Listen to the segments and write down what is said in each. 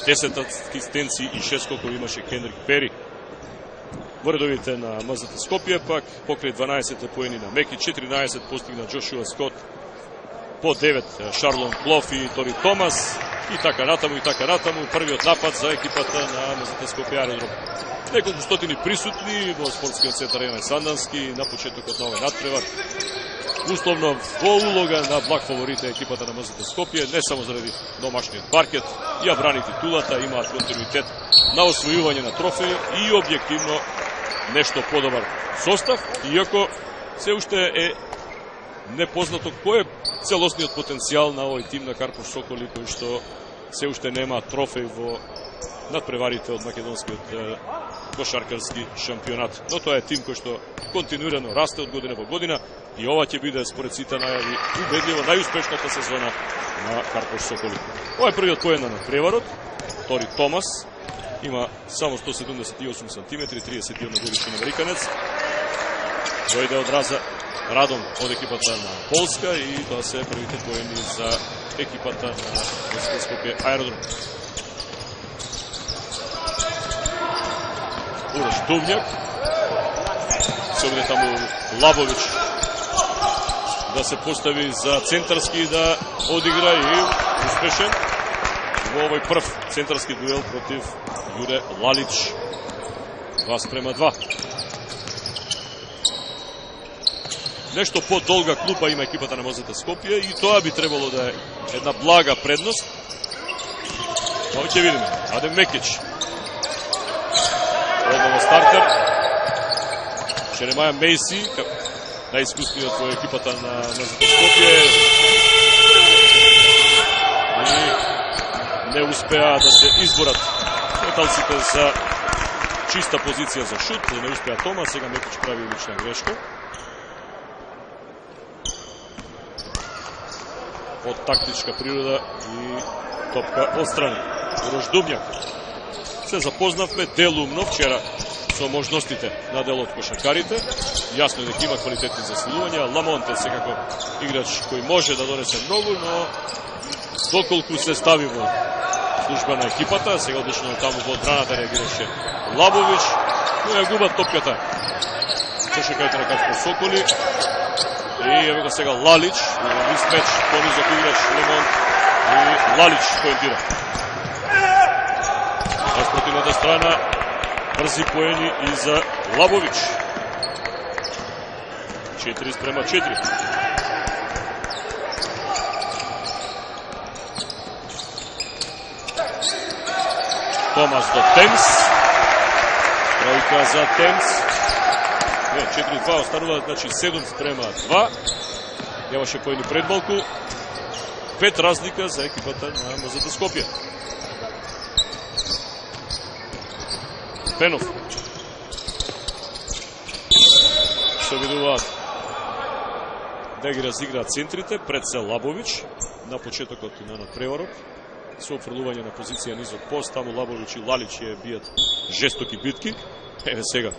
10 асистенции и 6 скокови имаше Хенрик Пери. Во редовите на МЗТ Скопје пак покрај 12 поени на Меки, 14 постигна Джошуа Скот, по 9 Шарлон Клоф и Тори Томас и така натаму. Првиот напад за екипата на МЗТ Скопје Аеродром. Неколку стотини присутни во спортскиот центар Јане Сандански на почетокот на овој натпревар. Условно во улога на благ фаворит е екипата на МЗТ Скопје, не само заради домашниот паркет, ја брани титулата, имаат континуитет на освојување на трофеи и објективно нешто подобар состав, иако се уште е непознато кој е целосниот потенцијал на овој тим на Карпош Соколи, кој што се уште нема трофеј во надпреварите од македонскиот кошаркарски шампионат. Но тоа е тим кој што континуирано расте од година во година и ова ќе биде според сите најави убедливо најуспешната сезона на Карпош Соколи. Ова е првиот поен на надпреварот. Тори Томас има само 178 см, 31 годишен американец. Дојде од Радом од екипата на Полска и тоа се првите поени за екипата на МЗТ Скопје Аеродром. Ураш Дувњак. Се обиде таму Лабович да се постави за центарски да одигра и успешен во овој прв центарски дуел против Јуре Лалич. 2:2. Нешто по-долга клупа има екипата на МЗТ Скопје и тоа би требало да е една блага предност. Ова ќе видиме. Адем Мекич. Одново стартер. Жеремаја Мейси, најискусниот во екипата на МЗТ Скопје. И не успеа да се изборат металците за чиста позиција за шут. Не успеа Тома, сега Мекич прави лична грешка. Од тактичка природа и топка отстрани. Урош Дубњак. Се запознавме делумно вчера со можностите на дел од кошаркарите. Јасно е дека има квалитетни засилувања. Ламонт е секако играч кој може да донесе многу, но доколку се стави во служба на екипата, сега одлично таму во одбраната реагираше Лабович, но ја губат топката кошаркарите на Карпош Соколи. И еве го сега Лалич, мисмеч, понизок играч Лемонт и Лалич поентира. На спротивната страна брзи поени и за Лабович. 4:4. Томас до Темс. Тројка за Темс. 4:2 останува, значи 7:2. Немаше поени пред малку. 5 разлика за екипата на МЗТ Скопје. Пенов. Се обидуваат да ги разиграат центрите пред се Лабович на почетокот на надпреварот. Со офрлување на позиција низок пост, таму Лабович и Лалич ја бијат жестоки битки. Еве сега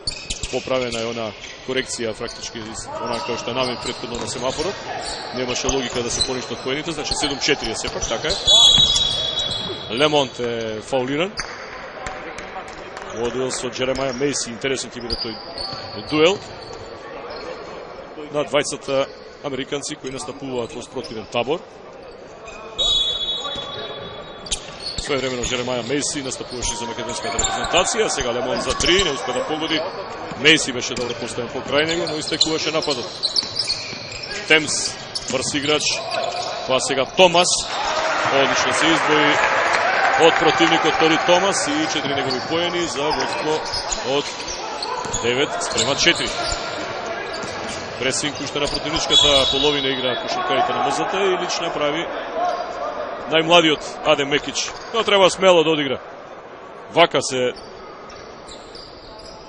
поправена е она корекција фактички она кој што намен претходно на семафорот. Немаше логика да се поништат поените, значи 7:4 е сепак, така е. Лемонт е фаулиран. Во дуел со Жеремаја Мейси, интересен ќе биде тој дуел на двајцата американци кои настапуваат во спротивен табор. Своевремено Жеремаја Мейси настапуваше за македонската репрезентација, сега Лемон за 3, не успе да погоди. Мейси беше добро поставен покрај него, но истекуваше нападот. Темс, брз играч, па сега Томас, одлично се избои од противникот Тори Томас и 4 негови поени за водство од 9:4. Пресинг уште на противничката половина игра кошаркарите на МЗТ и лично прави најмладиот Адем Мекич. Но треба смело да одигра. Вака се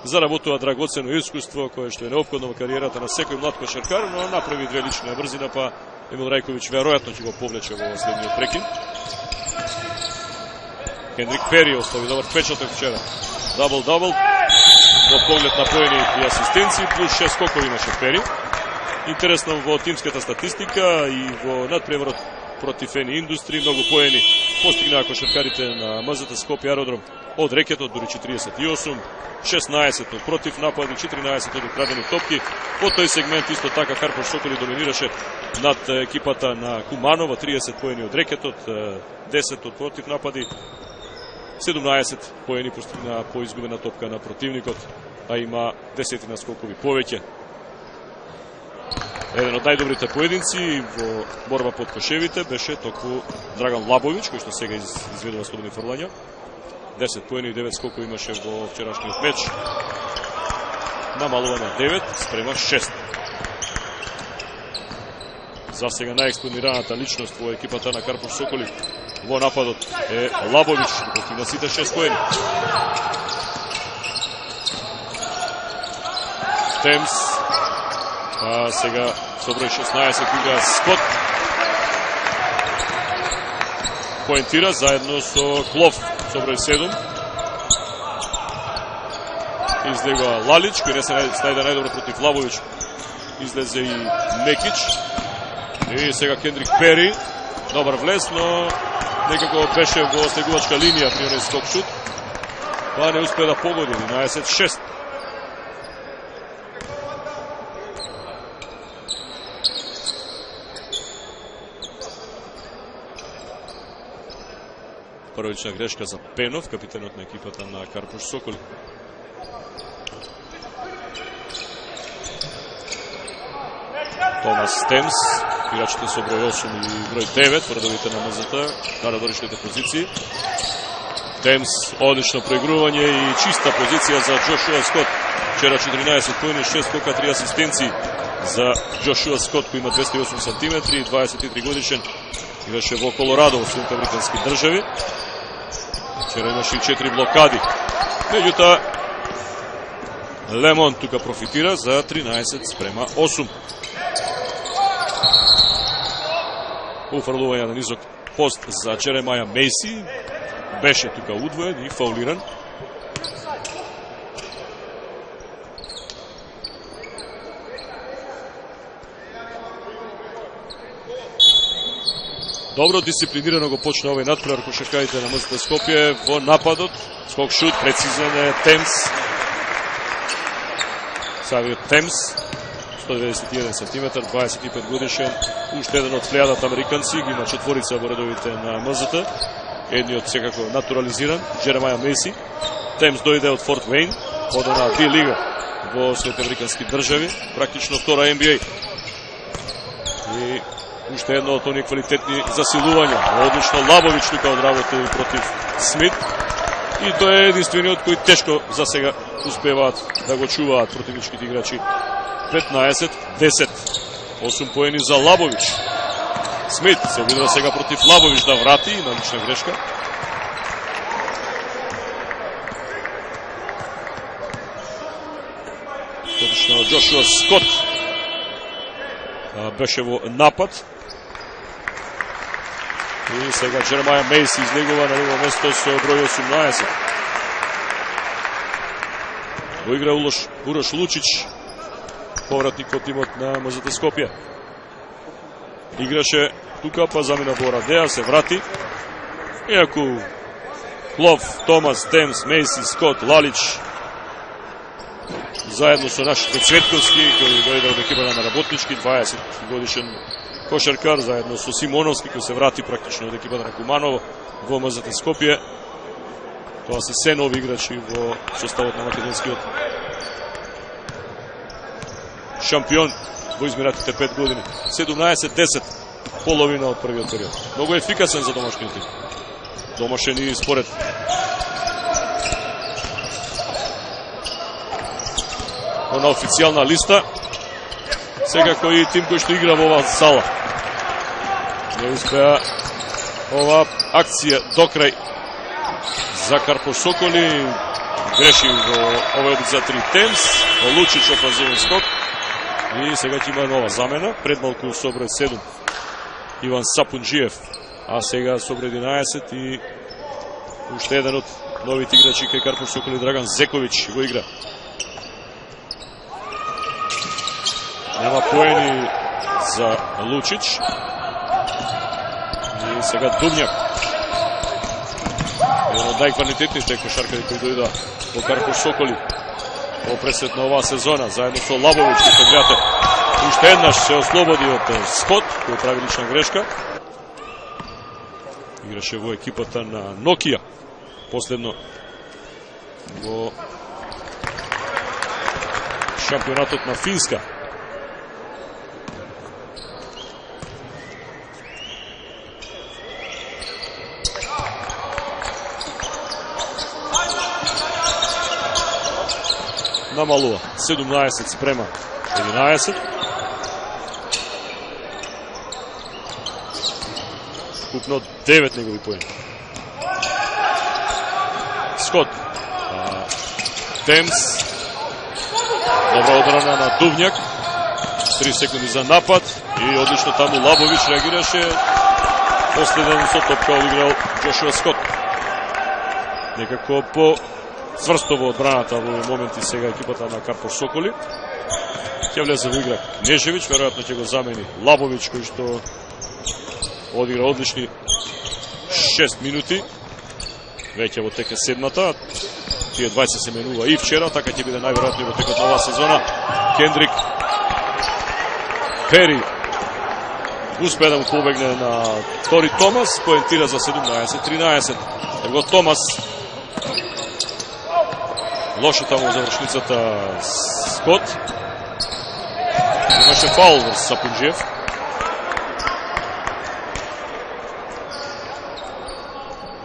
заработува драгоцено искуство кое што е неопходно во кариерата на секој млад кошаркар, но направи две лични брзина, па Емил Рајковиќ веројатно ќе го повлече во следниот прекин. Хенрик Пери остави добар впечаток вчера. Дабл-дабл, во поглед на поени и асистенции, плюс 6 скокови имаше Пери. Интересно во тимската статистика и во надпреварот против Ени Индустри, многу поени постигнаа кошаркарите на МЗТ Скопје Аеродром од рекетот, дури 48, 16 против напади, 14 од украдени топки. Во тој сегмент исто така Карпош Соколи доминираше над екипата на Куманово, 30 поени од рекетот, 10 од против напади, 17 поени постигнаа по изгубена топка на противникот, а има 10 скокови повеќе. Еден од најдобрите поединци во борба под кошевите беше токму Драган Лабовиќ, кој што сега изведува слободни фрлања. 10 поени и 9 скокови имаше во вчерашниот меч. Намалува на 9 спрема 6. За сега најекспонираната личност во екипата на Карпош Соколи во нападот е Лабовиќ, постигна сите 6 поени. Темс, а сега со број 16 игра Скот. Поентира заедно со Клов со број 7. Излега Лалич, кој не се најде најдобро против Лабовиќ. Излезе и Мекич. И сега Кендрик Пери. Добар влез, но некако беше во слегувачка линија при оној скок шут. Па не успе да погоди, 11-6. Првична грешка за Пенов, капитенот на екипата на Карпош Соколи. Томас Темс, играчите со број 8 и број 9, продавите на МЗТ, на надворешните позиции. Темс, одлично преигрување и чиста позиција за Джошуа Скот. Вчера 14 поени, 6 скока, 3 асистенции за Джошуа Скот, кој има 208 см, 23 годишен. Играше во Колорадо, во Соединените Американски држави. Вчера имаше и 4 блокади. Меѓутоа, Лемон тука профитира за 13 спрема 8. Уфрлување на низок пост за Джеремаја Мейси. Беше тука удвоен и фаулиран. Добро дисциплинирано го почна овој натпревар кошаркарите на МЗТ Скопје во нападот. Скок шут, прецизен е Темс. Савиот Темс, 191 см, 25 годишен, уште еден од плејадата американци, ги има четворица во редовите на МЗТ. Едниот секако натурализиран, Джеремаја Мейси. Темс дојде од Форт Вейн, оде на D лига во Соединените Американски држави, практично втора NBA. И уште едно од оние квалитетни засилувања. Одлично Лабовиќ тука одработил против Смит. И тој е единствениот кој тешко за сега успеваат да го чуваат противничките играчи. 15-10. 8 поени за Лабовиќ. Смит се обидува сега против Лабовиќ да врати на лична грешка. Точно Джошуа Скот беше во напад. И сега Джеремаја Мейси излегува на негово место со број 18. Во игра Урош Лучич, повратник од тимот на МЗТ Скопје. Играше тука, па замина во Радеа, се врати. Иако Клов, Томас, Темс, Мейси, Скот, Лалич, заедно со нашите Цветковски, кој дојде од екипата на Работнички, 20 годишен кошаркар, заедно со Симоновски, кој се врати практично од екипата на Куманово во МЗТ Скопје. Тоа се нови играчи во составот на македонскиот шампион во изминатите 5 години. 17-10, половина од првиот период. Многу ефикасен за домашниот тим. Домашен и според на официјална листа. Секако и тим кој што игра во оваа сала. Не успеа ова акција до крај за Карпош Соколи. Греши во овој обид за 3 Темс. Лучич офанзивен скок. И сега ќе има нова замена. Пред малку со број 7 Иван Сапунџиев. А сега со број 11 и уште еден од новите играчи кај Карпош Соколи, Драган Зековиќ го игра. Нема поени за Лучич. сега Дубњак. Еден од најквалитетните кошаркари кои дојдоа во Карпуш Соколи во пресет на оваа сезона, заедно со Лабовиќ, кој гледате, уште еднаш се ослободи од Скот, кој прави лична грешка. Играше во екипата на Нокија, последно во шампионатот на Финска. Намалува 17 спрема 11. Купно 9 негови поени. Скот. Темс. Добра одбрана на Дубњак. 3 секунди за напад. И одлично таму Лабовиќ реагираше. Последен со топка одиграл Джошуа Скот. Некако по цврсто во одбраната во моменти сега екипата на Карпуш Соколи. Ќе влезе во игра Кнежевиќ, веројатно ќе го замени Лабовиќ, кој што одигра одлични 6 минути. Веќе во тека седмата. Тие 20 се менува и вчера, така ќе биде најверојатно во текот на оваа сезона. Кендрик Пери успеа да му побегне на Тори Томас, поентира за 17-13. Его Томас лошо таму завршницата Скот. Имаше фаул врз Сапунџиев.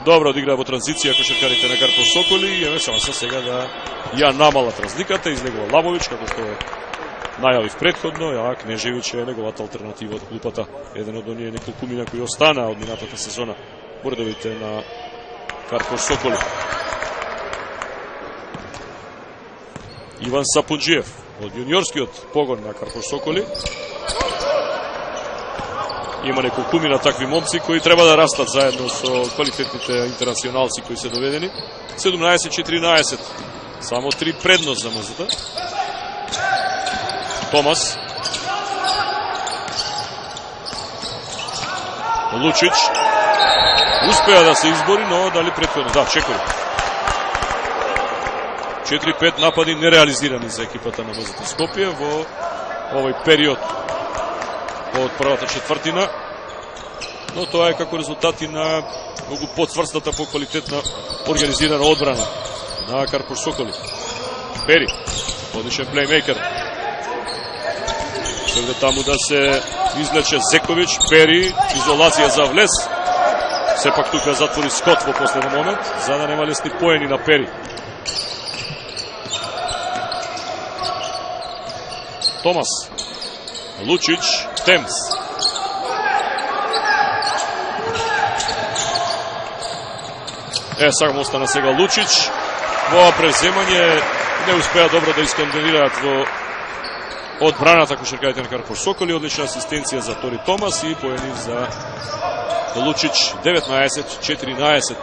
Добро одигра во транзиција кошаркарите на Карпуш Соколи и имаме шанса сега да ја намалат разликата. Излегува Лабовиќ, како што најавив предходно, а Кнежевиќ е неговата алтернатива од клупата. Еден од оние неколкумина кои остана од минатата сезона во редовите на Карпуш Соколи. Иван Сапунџиев од јуниорскиот погон на Карпуш Соколи. Има неколкумина такви момци кои треба да растат заедно со квалитетните интернационалци кои се доведени. 17-14. Само 3 предност за мазата. Томас. Лучич. Успеа да се избори, но дали претходно? Да, Чекори. 4-5 напади нереализирани за екипата на МЗТ Скопје во овој период од првата четвртина. Но тоа е како резултати на многу потврстата по квалитетна организирана одбрана на Карпуш Соколи. Пери, одличен плеймейкер. Сега таму да се излече Зековиќ, Пери, изолација за влез. Сепак тука затвори Скот во последен момент, за да нема лесни поени на Пери. Томас, Лучич, Темс. Сакам остана сега Лучич. Во преземање не успеа добро да исконденираат во одбраната кошаркарите на Карпуш Соколи. Одлична асистенција за Тори Томас и поени за Лучич. 19-14.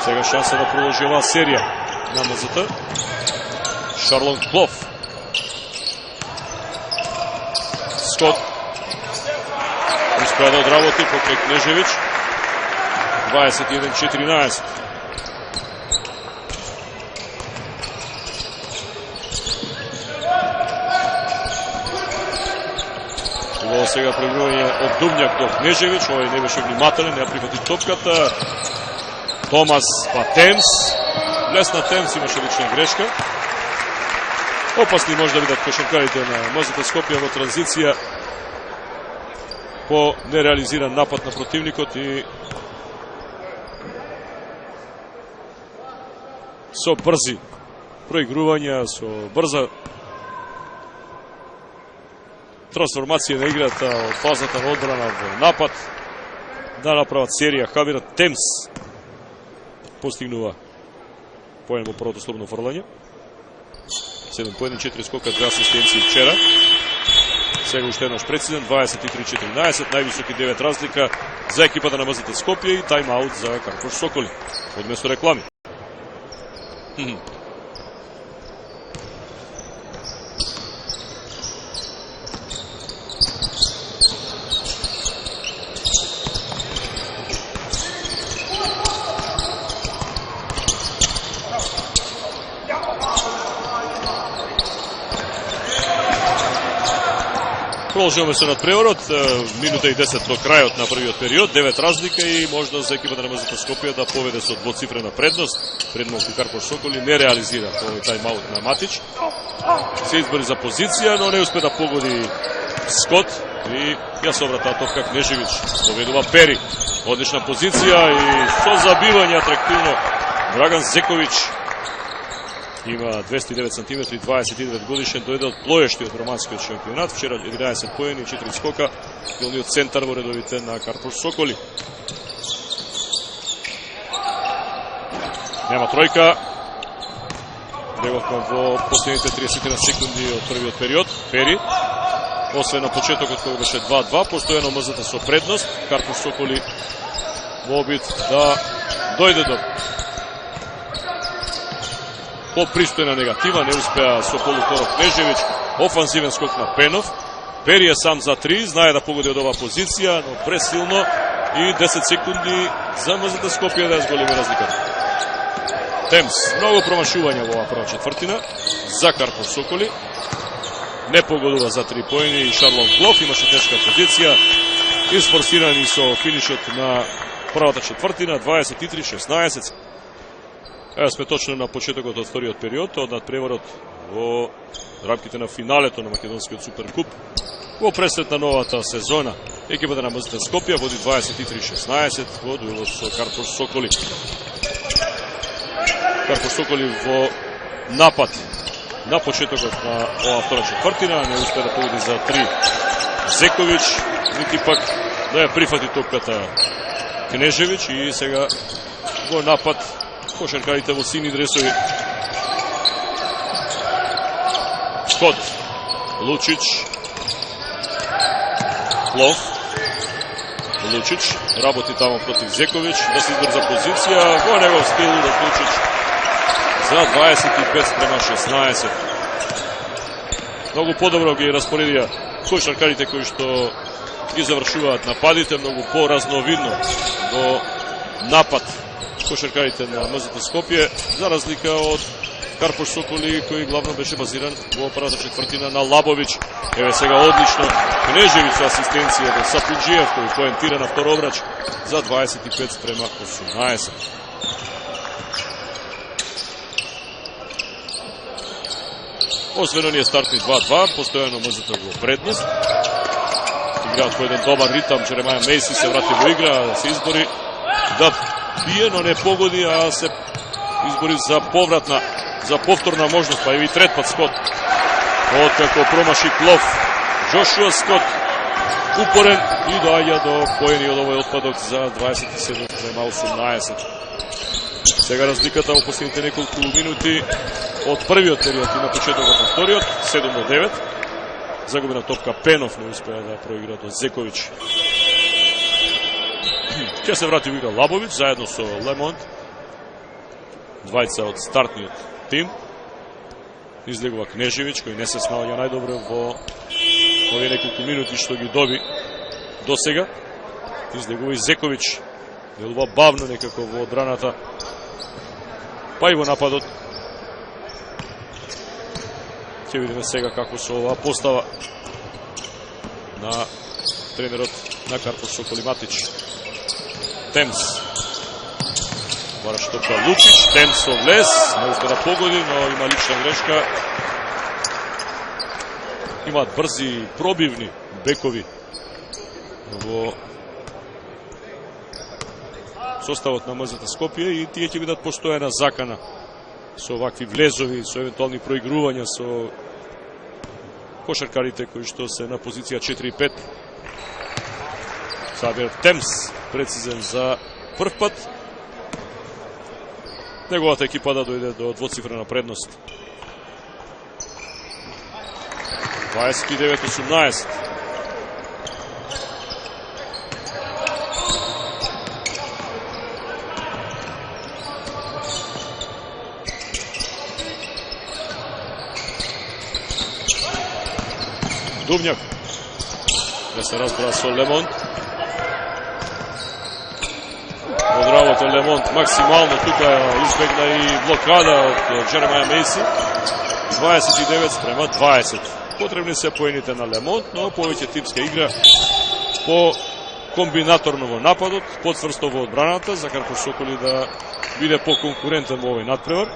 Сега шанса да продолжи оваа серија на МЗТ. Шарлон Клов. Скот. Успеа да одработи покрај Кнежевиќ. 21-14. Во сега прегнување од Дубњак до Кнежевиќ. Овој не беше внимателен, не ја прифати топката. Томас па Темс. Лесна Темс имаше лична грешка. Опасни може да бидат кошаркарите на МЗТ Скопје во транзиција по нереализиран напад на противникот и со брзи проигрувања, со брза трансформација на играта од фазата на одбрана во напад да направат серија. Хавира Темс постигнува поен во првото слободно фрлање. 7 поени, 4 скока, 2 асистенции вчера. Сега уште еднаш прецизен, 23-14, највисоки 9 разлика за екипата на МЗТ Скопје и тајм-аут за Карпуш Соколи. Одместо реклами. Продолжуваме со надпреварот, минута и 10 до крајот на првиот период, 9 разлика и можност за екипата на МЗТ Скопје да поведе со двоцифрена предност. Пред малку Карпош Соколи не реализира овој тајмаут на Матич. Се избори за позиција, но не успе да погоди Скот и ја соврата топка Кнежевич. Поведува Пери. Одлична позиција и со забивање атрактивно Драган Зекович. Има 209 см, 29 годишен, дојде од плоештиот романскиот шампионат. Вчера 11 поени, 4 скока, голниот центар во редовите на Карпош Соколи. Нема тројка. Беговме во последните 30 секунди од првиот период. Пери, освен на почетокот кој беше 2-2, постојано МЗТ со предност. Карпош Соколи во обид да дојде до попристојна негатива, не успеа со полукоров Кнежевич, офанзивен скок на Пенов. Пери е сам за 3, знае да погоди од оваа позиција, но пресилно и 10 секунди за МЗТ Скопје да ја зголеми разликата. Темс, многу промашување во оваа прва четвртина за Карпош Соколи. Не погодува за 3 поени и Шарлон Клоф имаше тешка позиција, изфорсирани со финишот на првата четвртина, 23-16. Ева сме точно на почетокот од вториот период, од надпреварот во рамките на финалето на Македонскиот Суперкуп. Во пресет на новата сезона, екипата на МЗТ Скопје води 23-16 во дуелот со Карпош Соколи. Карпош Соколи во напад на почетокот на оваа втора четвртина, не успе да погоди за 3 Зекович, нити пак да ја прифати топката Кнежевич и сега во напад кошаркарите во сини дресови. Скот, Лучич, Клов, Лучич работи тамо против Зекович, да се избор за позиција, во негов стил да Лучич за 25-16. Многу подобро ги распоредија кошаркарите кои што ги завршуваат нападите, многу поразновидно во напад кошаркарите на МЗТ Скопје, за разлика од Карпош Соколи, кој главно беше базиран во првата четвртина на Лабович. Еве сега одлично Кнежевич со асистенција до Сапуџиев, кој поентира на втор обрач за 25-18. Освен оние стартни 2-2, постојано МЗТ во предност. Играат по еден добар ритам, Джеремаја Мейси се врати во игра, да се избори да бие, но не погоди, а се избори за повратна, за повторна можност, па и трет пат Скот. Откако промаши Клов, Джошуа Скот упорен и доаѓа до поени од овој отпадок за 27-18. Сега разликата во последните неколку минути од првиот период и на почетокот на вториот, 7-9. Загубена топка Пенов, не успеа да проигра до Зекович. Ќе се врати во игра Лабович заедно со Лемонт. Двајца од стартниот тим. Излегува Кнежевич, кој не се снаоѓа најдобро во овие неколку минути што ги доби до сега. Излегува и Зекович. Делува бавно некако во одбраната, па и во нападот. Ќе видиме сега како со оваа постава на тренерот на Карпош Соколи Матич. Темс. Бараш топка Лучич, Темс со влез, не успе да погоди, но има лична грешка. Имаат брзи, пробивни бекови во составот на МЗТ Скопје и тие ќе бидат постојана закана со вакви влезови, со евентуални проигрувања со кошаркарите кои што се на позиција 4-5. Сабир Темс прецизен за прв пат. Неговата екипа да дојде до двоцифрена предност. 29-18. Дувњак да се разбра со Лемонт. Од работа Лемонт максимално тука избегна и блокада од Джеремаја Мейси. 29-20. Потребни се поените на Лемонт, но повеќе типска игра по комбинаторно во нападот, потврсто во одбраната, за Карпуш Соколи да биде по-конкурентен во овој надпревар.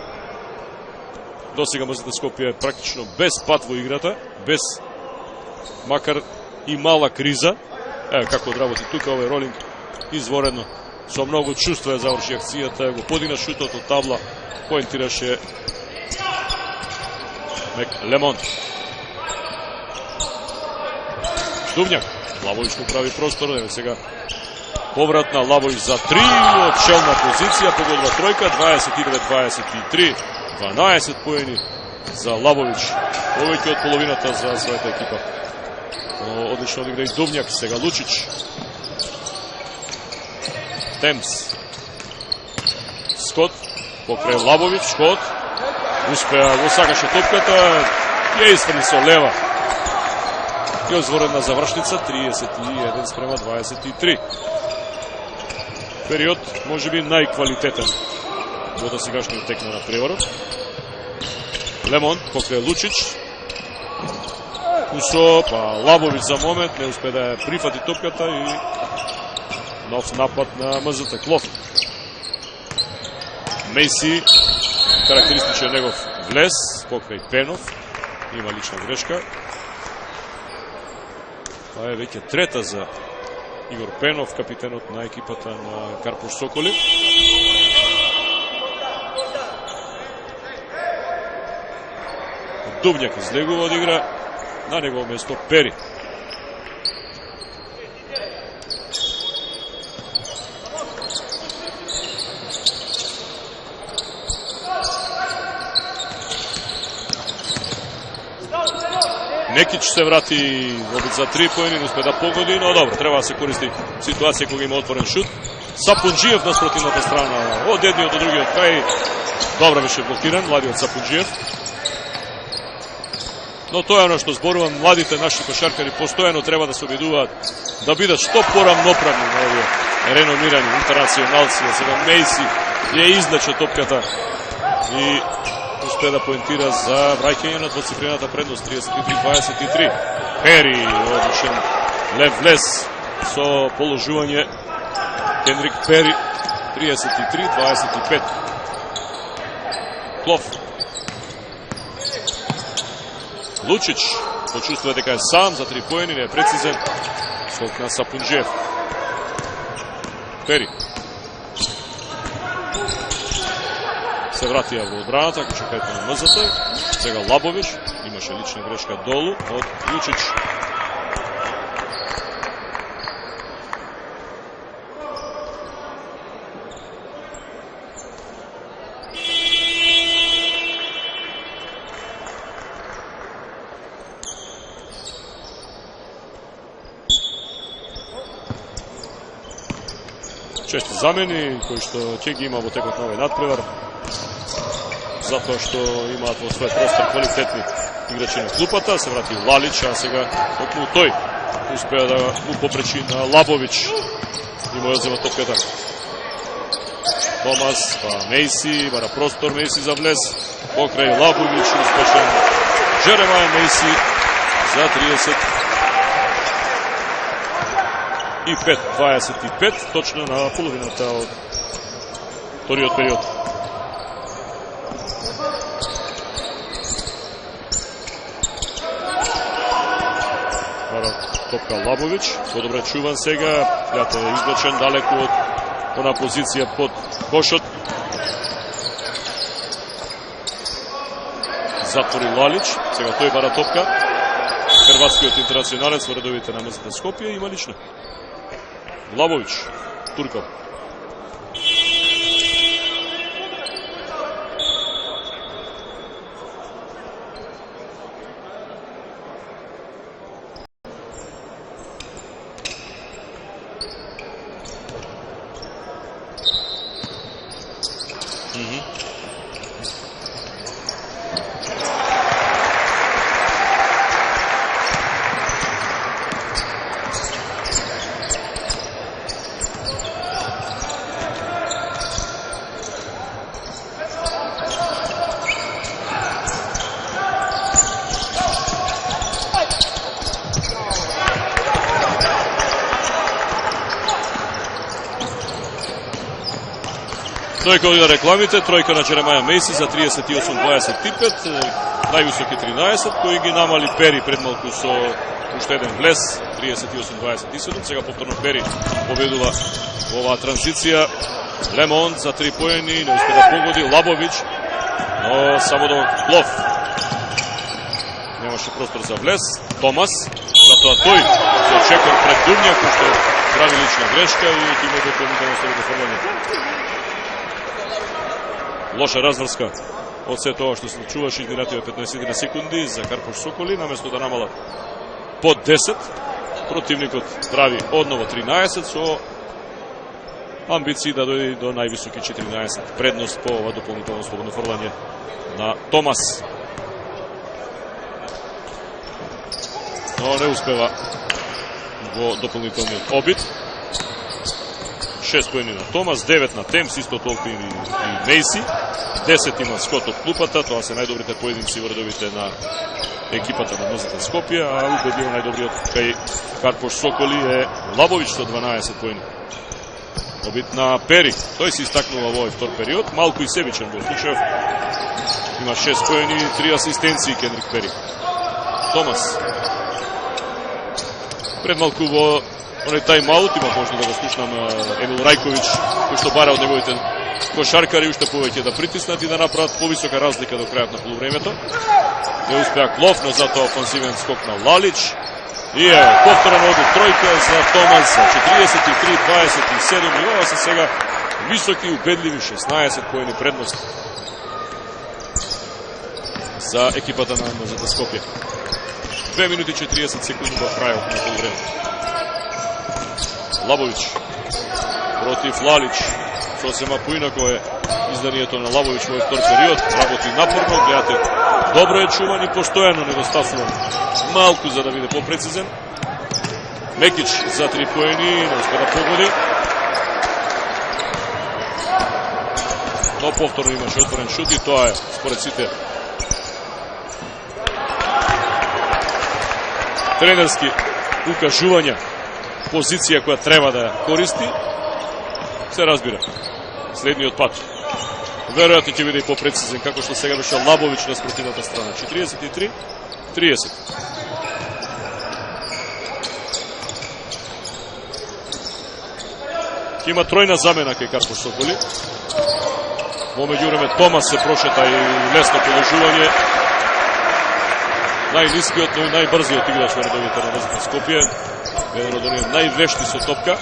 Досега МЗТ Скопје е практично без пат во играта, без макар и мала криза. Еве како одработи тука овој ролинг изворедно. Со многу чувство ја заврши акцијата, го подигна шутот од табла, поентираше Лемонт. Дувњак, Лабович му прави простор, еве сега поврат на Лабович за 3 од челна позиција, погодба тројка, 29-23, 12 поени за Лабович, повеќе од половината за својата екипа. Но одлично одигра и Дувњак, сега Лучич. Темс. Скот, покрај Лабович, Скот, успеа, го сакаше топката, ја изфрли со лева. И озворена завршница, 31-23. Период, може би, најквалитетен во досегашниот тек на надпреварот. Лемонт, покрај Лучич. Усо, па Лабович за момент, не успе да прифати топката и нов напад на МЗТ Клов. Мейси, карактеристичен негов влез, покрај Пенов, има лична грешка. Това е веќе трета за Игор Пенов, капитенот на екипата на Карпуш Соколи. Дувњак излегува од игра, на негово место Пери. Некич се врати обид за 3 поени, не успе да погоди, но добро, треба да се користи ситуација кога има отворен шут. Сапунџиев на спротивната страна, од едниот до другиот крај, добро беше блокиран, младиот Сапунџиев. Но тоа е оно што зборувам, младите наши кошаркари постојано треба да се обидуваат да бидат што порамноправни на овие реномирани интернационалци. Сега Мейси ја излече топката и успе да поентира за враќање на двоцифрената предност, 33-23. Пери, одличен лев влез со положување. Хенрик Пери, 33-25. Клов. Лучич почувствува дека е сам за 3 поени, не е прецизен. Скок на Сапунџиев. Пери. Се вратија во одбраната, ако чекајте на МЗТ. Сега Лабович, имаше лична грешка долу од Лучич. Чести замени, кои што ќе ги има во текот на овој надпревар, затоа што имаат во свој простор квалитетни играчи на клупата. Се врати Лалич, а сега токму тој успеа да му попречи на Лабович и му ја зема топката. Томас, па Мейси, бара простор Мейси за влез, покрај Лабович, успешен Джеремаја Мейси за 35-25, точно на половината од вториот период. Топка Лабович, подобре чуван сега, плјата е излечен далеку од она позиција под кошот. Затвори Лалич, сега тој бара топка. Хрватскиот интернационалец во редовите на МЗТ Скопје има лично. Лабович, Турков. Тројка од рекламите, тројка на Джеремаја Мейси за 38-25, највисоки 13, кои ги намали Пери пред малку со уште еден влез, 38-27, сега повторно Пери победува во оваа транзиција. Лемон за 3 поени, не успе да погоди, Лабович, но само до Лов. Немаше простор за влез, Томас, затоа тој се очекува пред Дувњак, кој што прави лична грешка и ќе има дополнително слободно фрлање. Лоша разврска од се тоа што се случуваше изминативе 15 секунди за Карпош Соколи, наместо да намалат под 10, противникот прави одново 13 со амбиции да дојде до највисоки 14. Предност по ова дополнително слободно фрлање на Томас. Но не успева во дополнителниот обид. 6 поени на Томас, 9 на Темс, исто толку и Мейси. 10 има Скот од клупата, тоа се најдобрите поединци во редовите на екипата на Мозата Скопје, а убедливо најдобриот кај Карпош Соколи е Лабович со 12 поени. Обид на Пери, тој се истакнува во овој втор период, малку и себичен во случајов. Има 6 поени и 3 асистенции Кенрик Пери. Томас. Пред малку во оној тајм-аут, има можно да го слушнам Емил Рајковиќ, кој што бара од неговите кошаркари уште повеќе да притиснат и да направат повисока разлика до крајот на полувремето. Не успеа Клов, но затоа офансивен скок на Лалич. И повторно од тројка за Томас за 43-27 и ова се сега високи убедливи 16 поени предност за екипата на Мозата Скопје. 2 минути 40 секунди во крајот на полувремето. Лабович против Лалич. Сосема поинако е изданието на Лабович во втор период. Работи напорно, гледате, добро е чуван и постојано недостасуван. Малку за да биде попрецизен. Мекич за 3 поени, не успе да погоди. Но повторно имаше отворен шут и тоа е, според сите, тренерски укажувања, позиција која треба да ја користи, се разбира. Следниот пат. Веројатно ќе биде и попрецизен, како што сега беше Лабович на спротивната страна. 43-30. Ќе има тројна замена кај Карпош Соколи. Во меѓувреме Томас се прошета и лесно положување. Најнискиот, но и најбрзиот играч во редовите на Мозата Скопје. Еден од оние највешти со топка.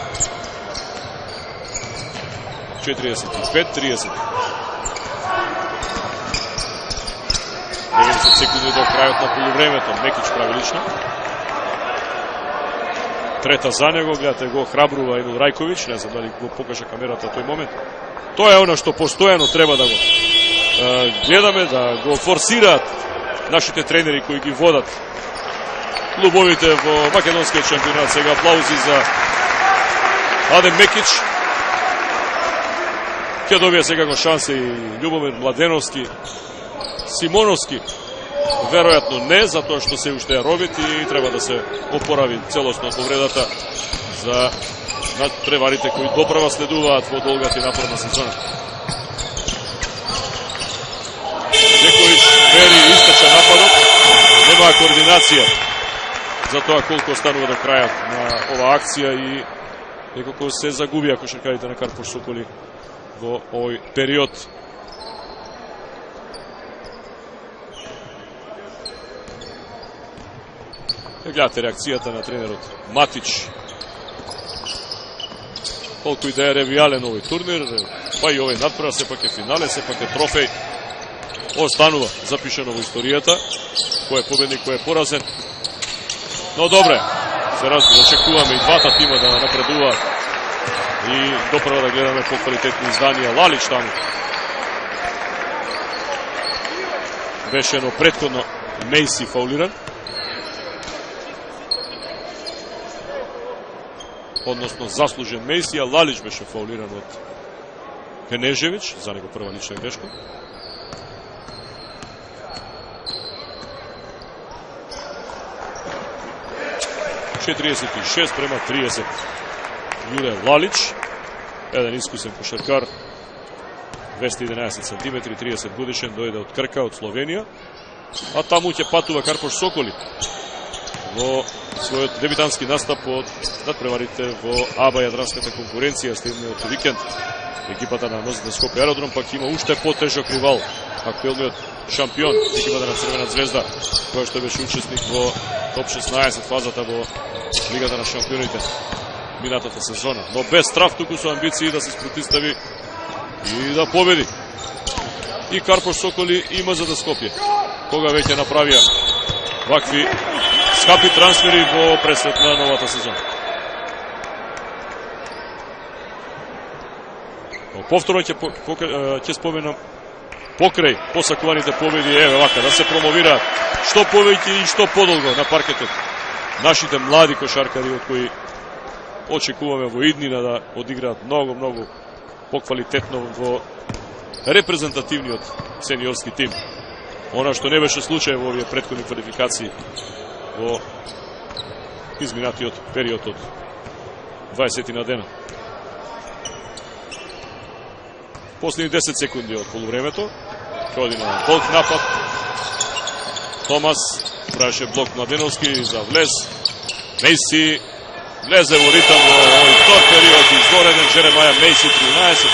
45-30. 90 секунди до крајот на полувремето. Мекич прави лично. Трета за него, гледате го храбрува Емил Рајковиќ, не знам дали го покажа камерата тој момент. Тоа е она што постојано треба да го гледаме, да го форсираат нашите тренери кои ги водат клубовите во македонскиот шампионат. Сега аплаузи за Адем Мекич. Ќе добија секако шанса и Љубомир Младеновски, Симоновски. Веројатно не, затоа што се уште е робит и треба да се опорави целосно од повредата за надпреварите кои доправа следуваат во долгата и напорна сезона. Некојш Пери истече нападот, немаа координација за тоа колку останува до крајот на оваа акција и некако се загубија кошаркарите на Карпош Соколи во овој период. Гледате реакцијата на тренерот Матич. Колку и да е ревијален овој турнир, па и овој надпревар, сепак е финале, сепак е трофеј. Останува запишено во историјата, кој е победник, кој е поразен. Но добре, се разбира, очекуваме и двата тима да напредуваат и доправа да гледаме по квалитетни изданија. Лалич таму беше едно претходно Мейси фаулиран, односно заслужен Мейси, а Лалич беше фаулиран од Кенежевич, за него прва лична грешка. према 30. Јуре Лалич, еден искусен кошаркар, 211 cm, 30 годишен, дојде од Крка, од Словенија. А таму ќе патува Карпош Соколи во својот дебитански настап од надпреварите во АБА јадранската конкуренција следниот викенд. Екипата на МЗТ Скопје Аеродром пак има уште потежок ривал, актуелниот шампион, екипата на Црвена звезда, која што беше учесник во топ 16 фазата во Лигата на шампионите минатата сезона. Но без страф, туку со амбиции да се спротистави и да победи. И Карпош Соколи и МЗТ Скопје, кога веќе направија вакви скапи трансфери во пресвет на новата сезона. Повторно ќе споменам покрај посакуваните победи, еве вака, да се промовираат што повеќе и што подолго на паркетот нашите млади кошаркари, од кои очекуваме во иднина да одиграат многу поквалитетно во репрезентативниот сениорски тим. Она што не беше случај во овие претходни квалификации во изминатиот период од 20 на дена. Последни 10 секунди од полувремето. Ходи на блок напад. Томас правеше блок Младеновски за влез. Мейси влезе во ритам во овој втор период, изгореден Джеремаја Мейси 13.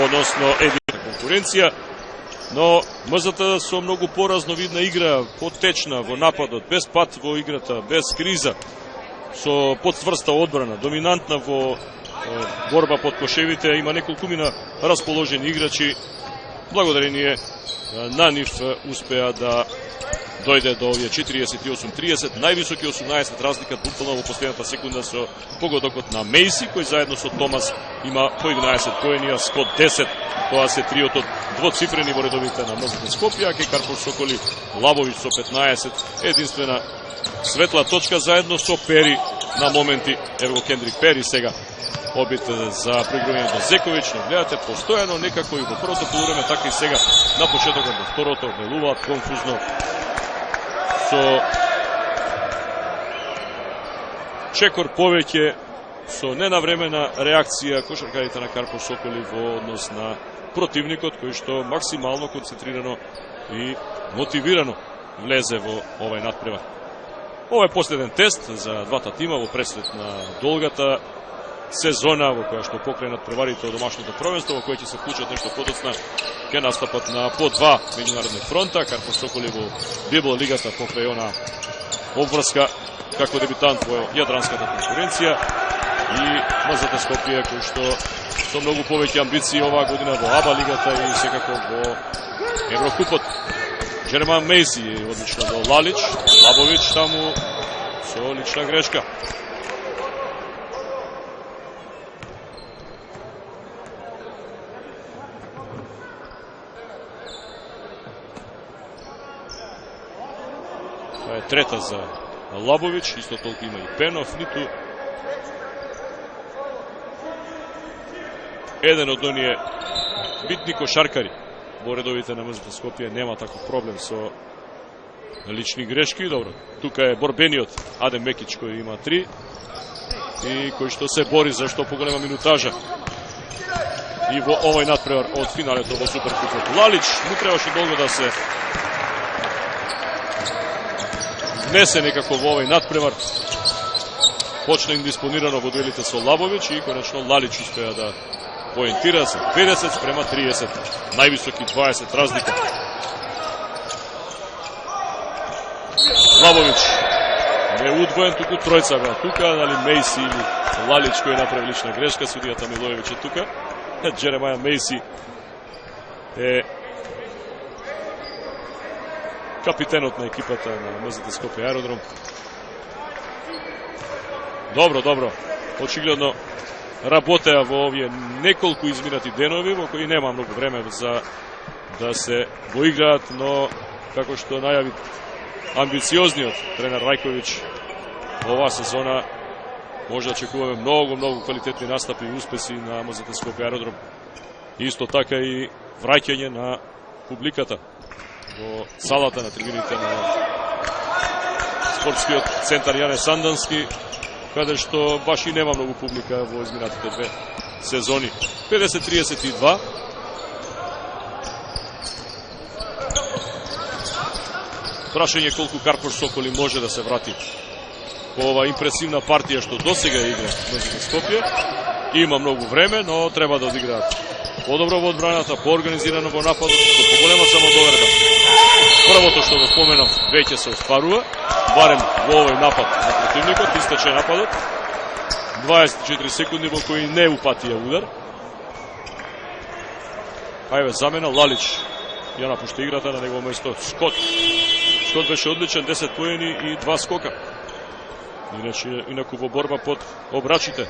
Односно едина конкуренција, но МЗТ со многу поразновидна игра, потечна во нападот, без пат во играта, без криза, со подцврста одбрана, доминантна во борба под кошевите, има неколку мина расположени играчи, благодарение на нив успеа да дојде до овие 48-30, највисоки 18 разлика буквално во последната секунда со погодокот на Мейси, кој заедно со Томас има по 11 поени, а Скот 10. Тоа се триотот двоцифрени во редовите на МЗТ Скопје, а ке Карпош Соколи Лабовиќ со 15, единствена светла точка заедно со Пери на моменти. Ево Кендрик Пери сега обид за проигравање до Зековиќ, но гледате постојано некако и во првото полувреме, така и сега на почетокот до второто делуваат конфузно со чекор повеќе, со ненавремена реакција кошаркарите на Карпош Соколи во однос на противникот, кој што максимално концентрирано и мотивирано влезе во овај надпревар. Ова е последен тест за двата тима во пресвет на долгата сезона во која што покрај надпреварите од домашното првенство, во кој ќе се вклучат нешто подоцна ке настапат на по два меѓународни фронта. Карпош Соколи во Библ лигата покрај она обврска како дебитант во јадранската конкуренција и МЗТ Скопје кој што со многу повеќе амбиции оваа година во АБА лигата и секако во Еврокупот. Джеремај Мейси одлично до Лалич, Лабовиќ таму со лична грешка. Тоа е трета за Лабовиќ, исто толку има и Пенов, ниту еден од оние битни кошаркари во редовите на МЗТ Скопје нема таков проблем со лични грешки. Добро, тука е борбениот Адем Мекич кој има 3 и кој што се бори за што поголема минутажа и во овој надпревар од финалето во Суперкупот. Лалич му требаше долго да се внесе некако во овој надпревар. Почна индиспонирано во дуелите со Лабовиќ и конечно Лалич успеа да поентира се 50 спрема 30, највисоки 20 разлика. Лабовиќ не удвоен, туку тројца беа тука, нали Мейси или Лалич кој направи лична грешка, судијата Милоевиќ е тука. Джеремаја Мейси е капитенот на екипата на МЗТ Скопје Аеродром. Добро. Очигледно работеа во овие неколку изминати денови во кои нема многу време за да се воиграат, но како што најави амбициозниот тренер Рајковиќ оваа сезона може да очекуваме многу квалитетни настапи и успеси на МЗТ Скопје Аеродром. Исто така и враќање на публиката во салата на трибините на спортскиот центар Јане Сандански каде што баш и нема многу публика во изминатите две сезони. 50-32. Прашање колку Карпош Соколи може да се врати по ова импресивна партија што досега игра МЗТ Скопје. Има многу време, но треба да одиграат подобро во одбраната, поорганизирано во нападот, со поголема самодоверба. Првото што го споменав веќе се остварува, барем во овој напад на противникот, истече нападот. 24 секунди во кои не упатија удар. Ајве замена, Лалич ја напушта играта, на негово место Скот. Скот беше одличен, 10 поени и 2 скока. Инаку во борба под обрачите.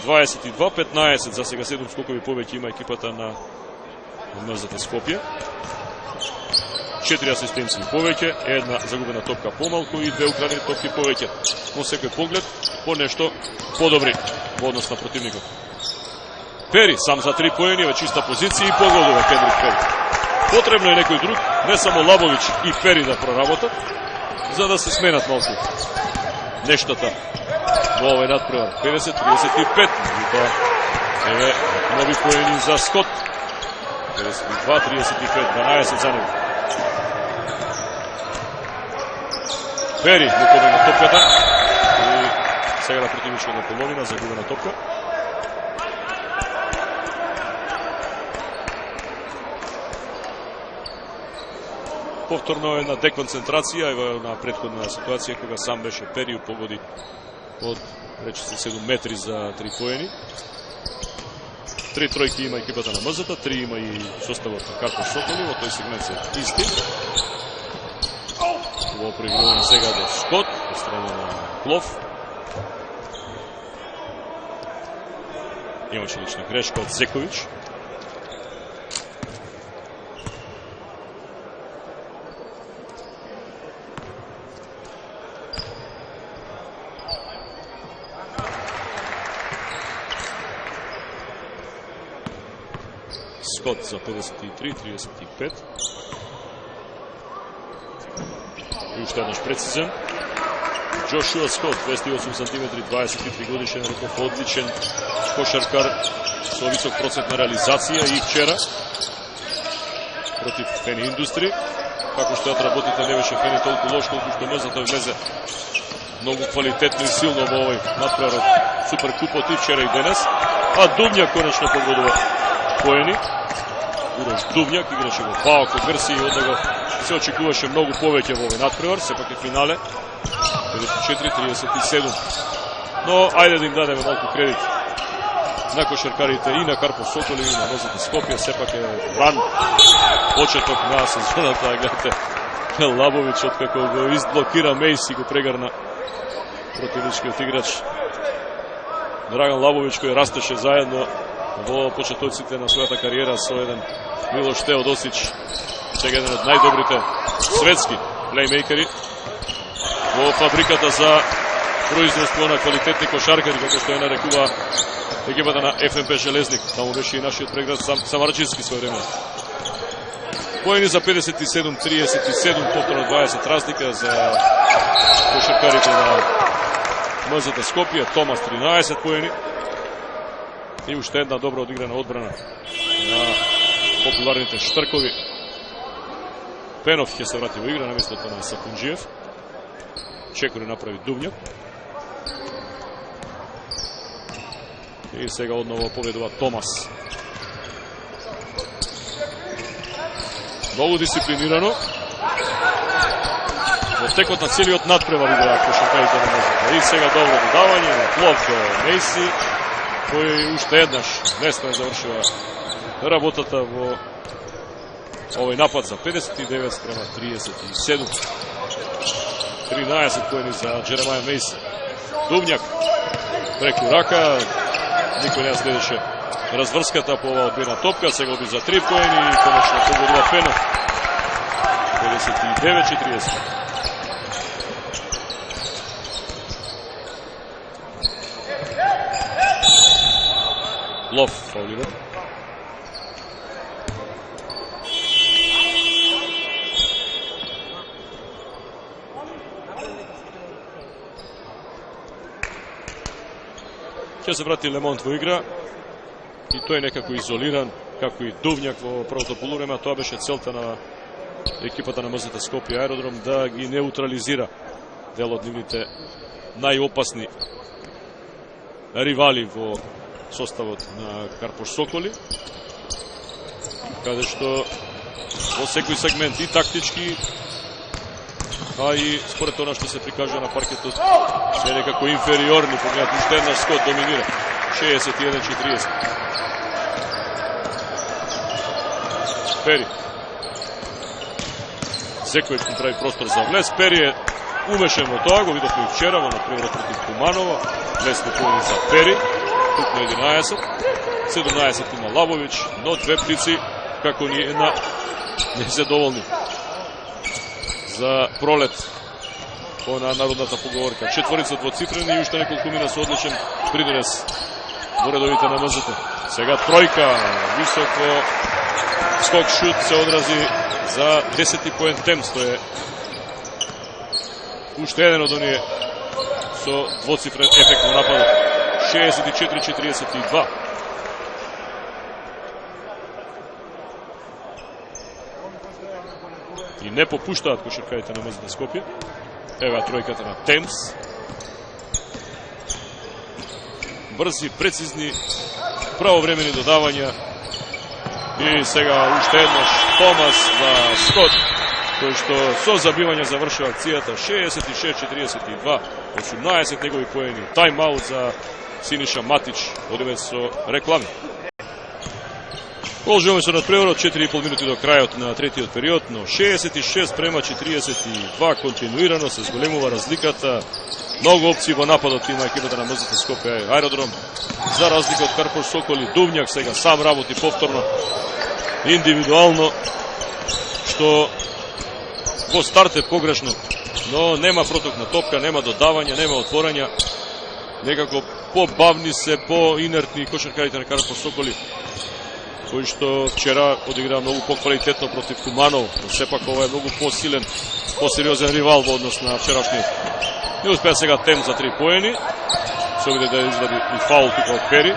22-15, за сега 7 скокови повеќе има екипата на МЗТ Скопје. 4 асистенции повеќе, една загубена топка помалку и 2 украдени топки повеќе. Во секој поглед, по нешто подобри во однос на противникот. Пери, сам за 3 поени, во чиста позиција и погодува Кендрик Пери. Потребно е некој друг, не само Лабович и Пери да проработат, за да се сменат малку нештата во овој надпревар. 50-35. Еве нови поени за Скот. 52-35, 12 за него. Пери му подигна топката и сега на противничката половина загубена топка. Повторно една деконцентрација на претходна ситуација кога сам беше Пери погоди од рече се 7 метри за 3 поени. 3 тројки има екипата на МЗТ, 3 има и составот на Карпош Соколи, во тој сегмент се исти. Во проигрување сега до Скот, од страна на Клов. Имаше лична грешка од Зекович. Скот за 53-35. И уште еднаш прецизен. Джошуа Скот, 208 см, 23 годишен, реков одличен кошаркар со висок процент на реализација и вчера против Фени Индустри. Како што отработите не беше Фени толку лош колку што МЗТ влезе многу квалитетно и силно во овој надпревар Суперкупот и вчера и денес. А Дубњак конечно погодува поени. Урош Дубњак играше во ПАОК од Грција и од него се очекуваше многу повеќе во овој надпревар, сепак е финале 54-37. Но ајде да им дадеме малку кредит на кошаркарите и на Карпош Соколи и на МЗТ Скопје, сепак е ран почеток на сезоната, гледате Лабович откако го изблокира Мейси го прегарна противничкиот играч Драган Лабович кој растеше заедно во почетоците на својата кариера со еден Милош Теодосич, сега еден од најдобрите светски плеймейкери во фабриката за производство на квалитетни кошаркари, како што ја нарекува екипата на ФНП Железник. Таму беше и нашиот преград Самарджински своевремено. Поени за 57-37, повторно 20 разлика за кошаркарите на МЗТ Скопје. Томас 13 поени. И уште една добро одиграна одбрана на популарните Штркови. Пенов ќе се врати во игра на местото на Сапунџиев. Чекори направи Дубњак. И сега одново победува Томас. Многу дисциплинирано. Во текот на целиот надпревар играат кошаркарите на МЗТ. И сега добро додавање на Клов до Мейси, кој уште еднаш лесно завршува работата во овој напад за 59-37. 13 поени за Джеремаја Мейси. Дубњак преку рака, никој не следеше разврската по оваа одбена топка, сега оди за 3 поени и конечно погодува Пенов. 59-40. Лов фаулира. Ќе се врати Лемонт во игра и тој некако изолиран, како и Дувњак во првото полувреме, тоа беше целта на екипата на МЗТ Скопје Аеродром да ги неутрализира дел од нивните најопасни ривали во составот на Карпош Соколи, каде што во секој сегмент и тактички, а и според она што се прикажува на паркетот, се некако инфериорни. Погледнат, уште еднаш Скот доминира. 61-40. Пери. Зекович му прави простор за влез. Пери е умешен во тоа, го видовме и вчера во например против Куманова. Лесно поени за Пери. Тук на 11. 17 има Лабович, но две птици како ни една не се доволни за пролет по на народната поговорка. Четворица двоцифрени и уште неколку мина со одличен придонес во редовите на МЗТ. Сега тројка, високо скок шут се одрази за 10 поен Темс. Тој е уште еден од оние со двоцифрен ефект на нападот. 64-42. И не попуштаат кошаркарите на МЗТ Скопје. Ева тројката на Темс. Брзи, прецизни, правовремени додавања. И сега уште еднаш Томас за Скот, кој што со забивање завршува акцијата. 66-42, 18 негови поени. Тајм-аут за Синиша Матич, одивет со реклами. Продолжуваме со надпреварот, 4,5 минути до крајот на третиот период, но 66-42 континуирано се зголемува разликата. Многу опции во нападот има екипата на МЗТ Скопје Аеродром. За разлика од Карпош Соколи, Дувњак сега сам работи повторно, индивидуално, што во старт е погрешно, но нема проток на топка, нема додавања, нема отворања. Некако побавни се, поинертни кошаркарите на Карпош Соколи, кој што вчера одигра многу поквалитетно против Куманов, но сепак ова е многу посилен, посериозен ривал во однос на вчерашниот. Не успеа сега Тем за 3 поени, се обиде да извади и фаул тука од Пери.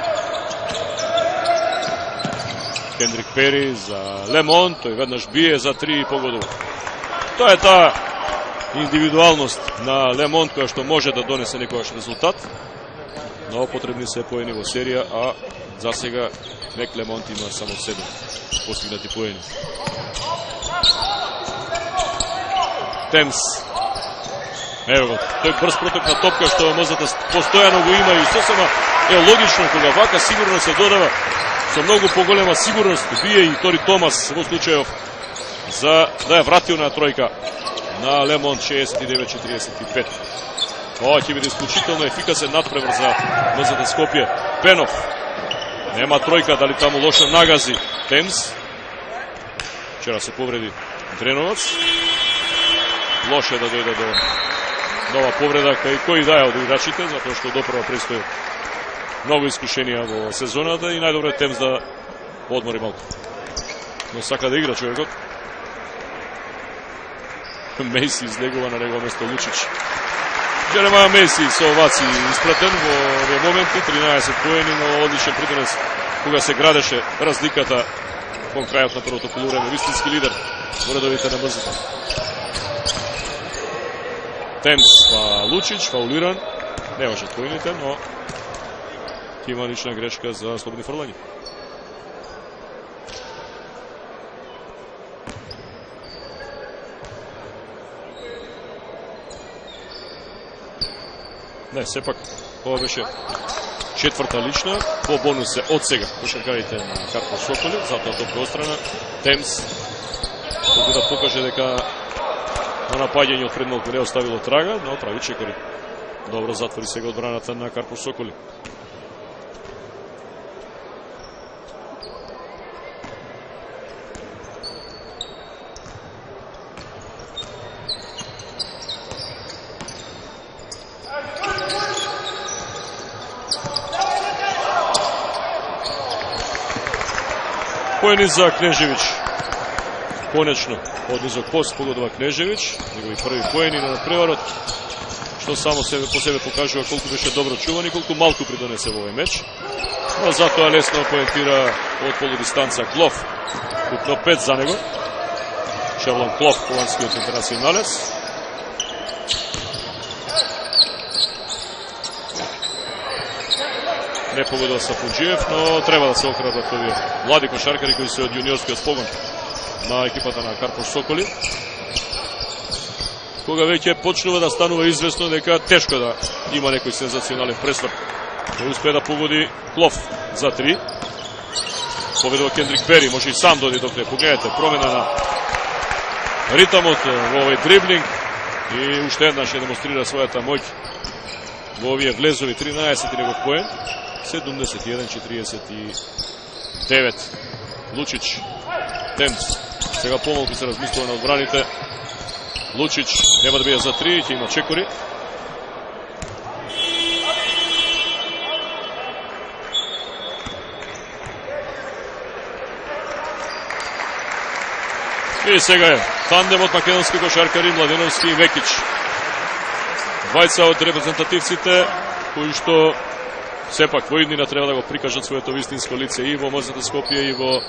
Кендрик Пери за Лемон, тој веднаш бие за 3 и погодува. Тоа е таа индивидуалност на Лемон која што може да донесе некојаш резултат, но потребни се поени во серија, а за сега Мек Лемонт има само 7 постигнати поени. Темс. Ево го, тој брз проток на топка што МЗТ постојано го има и сосема е логично кога вака сигурно се додава со многу поголема сигурност бие и Тори Томас во случајов за да ја вратил на тројка на Лемонт. 69-45. Ова ќе биде исклучително ефикасен надпревар за МЗТ Скопје. Пенов нема тројка, дали таму лошо нагази Темс. Вчера се повреди Дреновац. Лошо е да дојде до нова повреда кај кој да е од играчите, затоа што допрва престои многу искушенија во сезоната и најдобро е Темс да одмори малку. Но сака да игра човекот. Меси излегува на негово место Лучич. Джеремаја Меси со овации испратен во овие моменти, 13 поени, но одличен придонес кога се градеше разликата кон крајот на првото полувреме. Вистински лидер во редовите на МЗТ. Темс па Лучич, фаулиран. Не може поените, но има лична грешка за слободни фрлања. Не, сепак, ова беше четврта лична, по бонус е од сега кошаркарите на Карпош Соколи, затоа топка острана. Темс, колку да покаже дека на напаѓање од предмалку не оставило трага, но прави чекори. Добро затвори сега одбраната на Карпош Соколи. Поени за Кнежевич. Конечно, од низок пост погодува Кнежевич. Негови први поени на надпреварот. што само по себе покажува колку беше добро чуван и колку малку придонесе во овој меч. Но затоа лесно поентира од полудистанца Клоф. Купно 5 за него. Шарлон Клоф, холандскиот интернационалец. Не погодува Сапунџиев, но треба да се охрабрат овие млади кошаркари кои се од јуниорскиот погон на екипата на Карпош Соколи. Кога веќе почнува да станува известно дека тешко да има некој сензационален пресврт. Не успее да погоди Клоф за 3. Победува Кендрик Пери, може и сам дојде докрај. Погледнете, промена на ритамот во овој дриблинг и уште еднаш демонстрира својата моќ во овие влезови. 13 негов поен, 71-49. Лучич, Темс, сега помалку се размислува на одбраните. Лучич нема да биде за 3, ќе има чекори. И сега е тандемот македонски кошаркари Младеновски и Векич. Двајца од репрезентативците кои што сепак во иднина треба да го прикажат своето вистинско лице и во МЗТ Скопје и во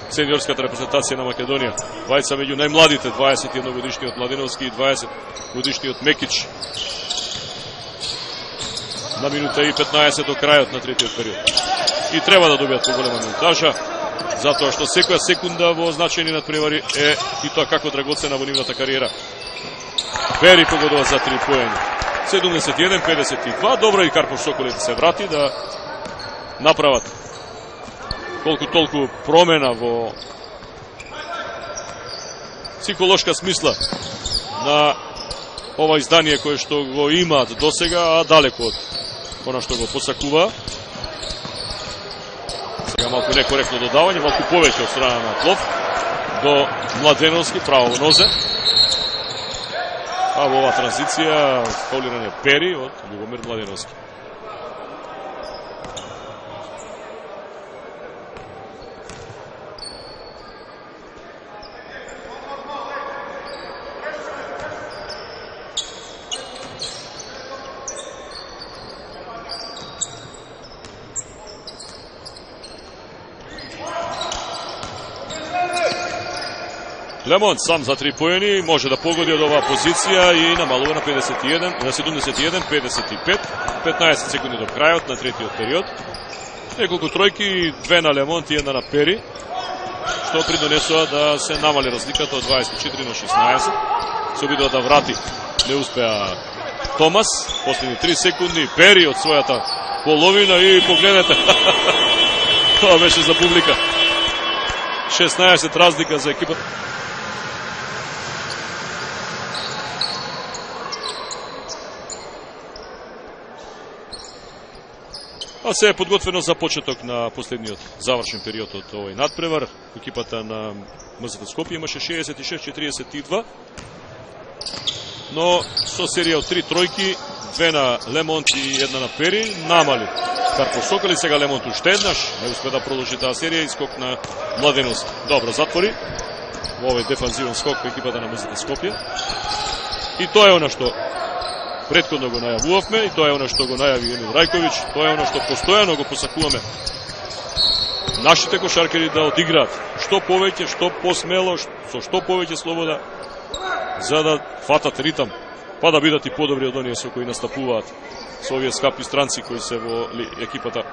сениорската репрезентација на Македонија. Двајца меѓу најмладите, 21 годишниот Младеновски и 20 годишниот Мекич. На минута и 15 до крајот на третиот период. И треба да добијат поголема минутажа, затоа што секоја секунда во значајни надпревари е и тоа како драгоцена во нивната кариера. Пери погодува за 3 поени. 71-52. Добро и Карпош Соколи да се врати, да направат колку толку промена во психолошка смисла на ова издание кое што го имаат досега, а далеко од она што го посакува. Сега малку некоректно додавање, малку повеќе од страна на Клоф до Младеновски, право во нозе. А во оваа транзиција фаулирање Пери од Љубомир Младеновски. Лемон сам за 3 поени, може да погоди од оваа позиција и намалува на 71-55, 15 секунди до крајот на третиот период. Неколку тројки, 2 на Лемонт и 1 на Пери, што придонесува да се намали разликата од 24 на 16. Се обидува да врати, не успеа Томас, последни 3 секунди, Пери од својата половина и погледнете, тоа беше за публика. 16 разлика за екипата. А се е подготвено за почеток на последниот завршен период од овој надпревар. Екипата на МЗТ Скопје имаше 66-42, но со серија од 3 тројки, 2 на Лемонт и 1 на Пери, намали Карпош Соколи. Сега Лемонт уште еднаш, не успе да продолжи таа серија и скок на Младеновски. Добро затвори во овој дефанзивен скок екипата на МЗТ Скопје. И тоа е она што претходно го најавувавме, и тоа е она што го најави Емил Рајковиќ, тоа е она што постојано го посакуваме. Нашите кошаркери да одиграат што повеќе, што посмело, со што повеќе слобода, за да фатат ритам, па да бидат и подобри од оние со кои настапуваат, со овие скапи странци кои се во екипата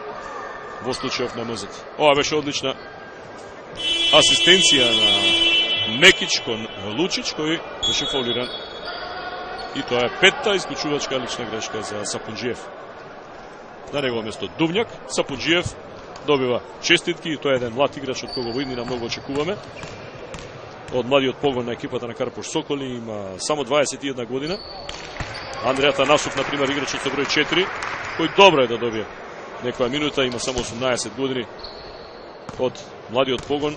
во случајов на МЗТ. Ова беше одлична асистенција на Мекич кон Лучич, кој беше фаулиран. И тоа е 5-та исклучувачка лична грешка за Сапунџиев. На негово место Дувњак. Сапунџиев добива честитки и тоа е еден млад играч од кого во иднина многу очекуваме. Од младиот погон на екипата на Карпош Соколи, има само 21 година. Андреја Танасов, например, играчот со број 4, кој добро е да добие некоја минута, има само 18 години од младиот погон.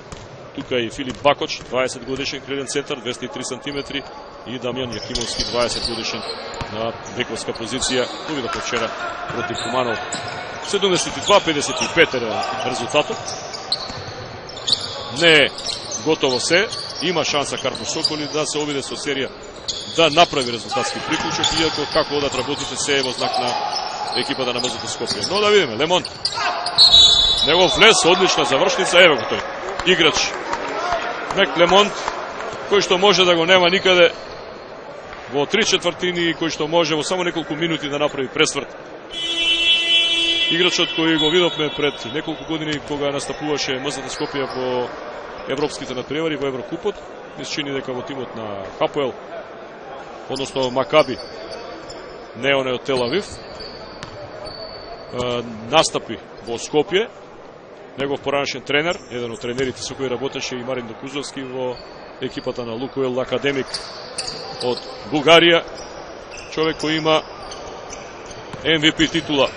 Тука и Филип Бакоч, 20 годишен креден центар, 203 см, и Дамјан Јакимовски, 20 годишен на бековска позиција. Увидов вчера против Куманов. 72-55 е резултатот. Не е готово се. Има шанса Карпош Соколи да се обиде со серија да направи резултатски приклучок, иако како одат работите се е во знак на екипата на МЗТ Скопје. Но да видиме, Лемон. Негов влез, одлична завршница, еве го тој. Играч Мек Лемон, кој што може да го нема никаде во 3/4, кој што може во само неколку минути да направи пресврт. Играчот кој го видовме пред неколку години кога настапуваше МЗТ Скопје во европските надпревари во Еврокупот, ми се чини дека во тимот на Хапоел, односно Макаби, не оне од Тел Авив, настапи во Скопје. Негов поранешен тренер, еден од тренерите со кои работеше и Марин Докузовски во екипата на Лукоел Академик од Бугарија, човек кој има MVP титула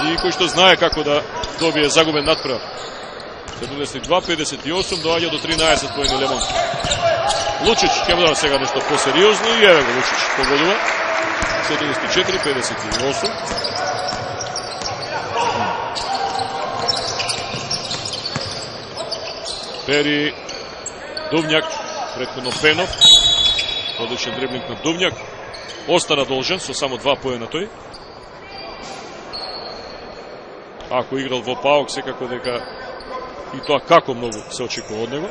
и кој што знае како да добие загубен надпревар. 72-58 доаѓа до 13 поени Лемон. Лучич ќе му дава сега нешто посериозно и еве го Лучич погодува. 74-58. Пери Дувњак, претходно Пенов. Одличен дриблинг на Дувњак. Остана должен со само 2 поена тој. Ако играл во ПАОК, секако дека и тоа како многу се очекува од него.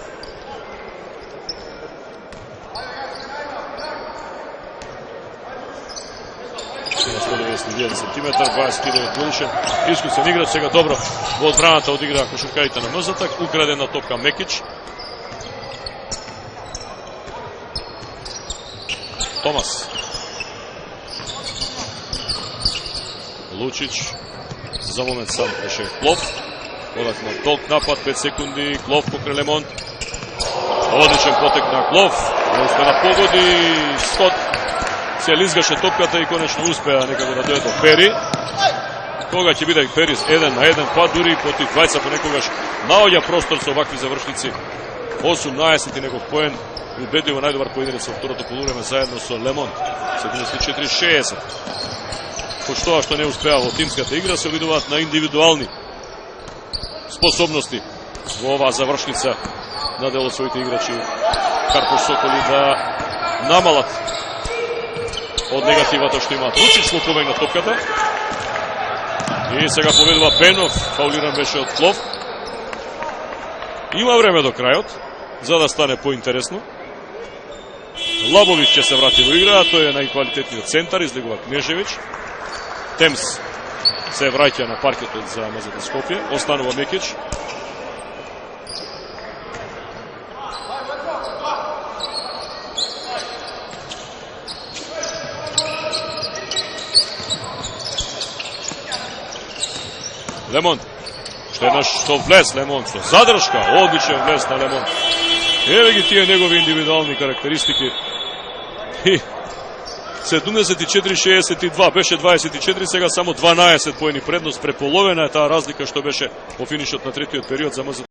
На 191 сантиметар, 29 годишен, искусен играч, сега добро во одбраната одигра кошаркарите на МЗТ, украдена топка Мекич. Томас. Лучич. За момент сам беше Клов. Одат на толк напад, 5 секунди, Клов покрај Лемон. Одличен потек на Клов. Не успе да погоди. Скот се лизгаше топката и конечно успеа некако да дојде до Пери. Кога ќе биде Пери 1 на 1, па дури против двајца понекогаш наоѓа простор со вакви завршници. 18 негов поен, убедливо најдобар поединец во второто полувреме заедно со Лемон. 74-60. Пош тоа што не успеа во тимската игра, се обидуваат на индивидуални способности во оваа завршница на дел од своите играчи Карпош Соколи да намалат од негативата што имаат. Лучич му побегна топката и сега победува Пенов, фаулиран беше од Клов. Има време до крајот за да стане поинтересно. Лабович ќе се врати во игра, тој е најквалитетниот центар, излегува Кнежевич. Темс се враќа на паркетот за МЗТ Скопје, останува Мекич. Лемон, што влез Лемон, што задршка, одличен влез на Лемон. Еве ги тие негови индивидуални карактеристики. 74-62, беше 24, сега само 12 поени предност, преполовена е таа разлика што беше во финишот на третиот период за МЗТ.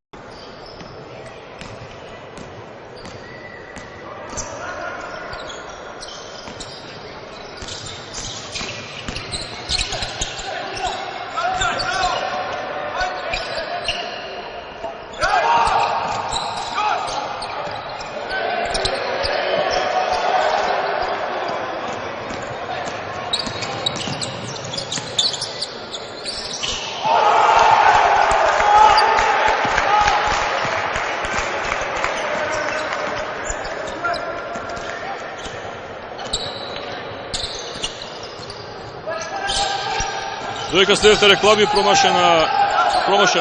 Додека следите реклами, промашен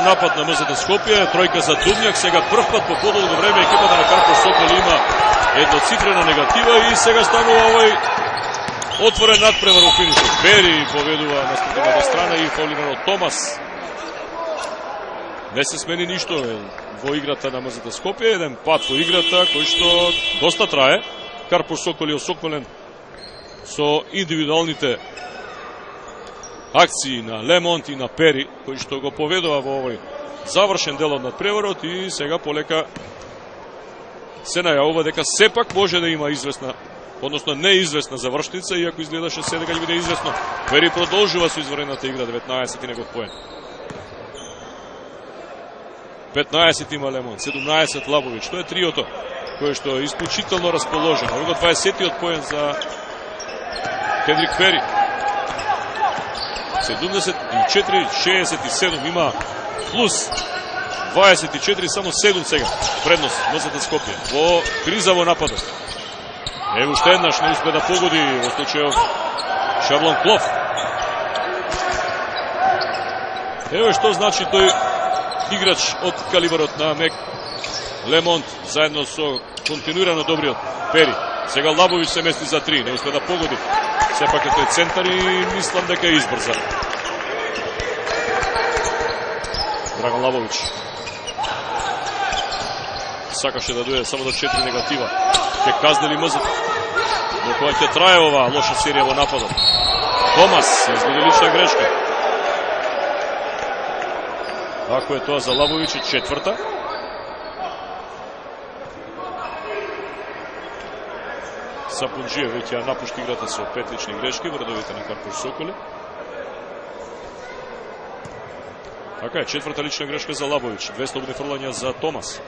напад на МЗТ Скопје, тројка за Дувњак, сега прв пат по подолго време екипата на Карпош Соколи има едноцифрена негатива и сега станува овој отворен надпревар во финишот. Пери поведува на спротивната страна и фаулиран од Томас. Не се смени ништо во играта на МЗТ Скопје, еден пат во играта кој што доста трае. Карпош Соколи осоколен со индивидуалните акции на Лемонт и на Пери, кој што го поведува во овој завршен дел од надпреварот и сега полека се најавува дека сепак може да има известна, односно неизвестна завршница, иако изгледаше се дека ќе биде известно. Пери продолжува со изворената игра, 19 и негов поен. 15 има Лемонт, 17 Лабович, тоа е триото кој што е исклучително расположен. Ово 20-тиот поен за Кендрик Пери. 74-67 има плюс 24, само 7 сега. Предност МЗТ Скопје. Во криза во нападот. Ево уште еднаш не успе да погоди во случајот Шарлон Клоф. Ево што значи тој играч од калибарот на Мек Лемонт заедно со континуирано добриот Пери. Сега Лабовиќ се мести за 3, не успе да погоди. Сепак е тој центар и мислам дека е избрза. Драган Лабовиќ сакаше да дојде само до 4 негатива. Ке казнели МЗТ. Но која ќе трае ова лоша серија во нападот. Томас изгоди лична грешка. Ако е тоа за Лабовиќ и четврта. Сапунџије веќе ја напушти играта со 5 лични грешки во редовите на Карпуш Соколи. Така е, четврта лична грешка за Лабовиќ, 2 слободни фрлања за Томас.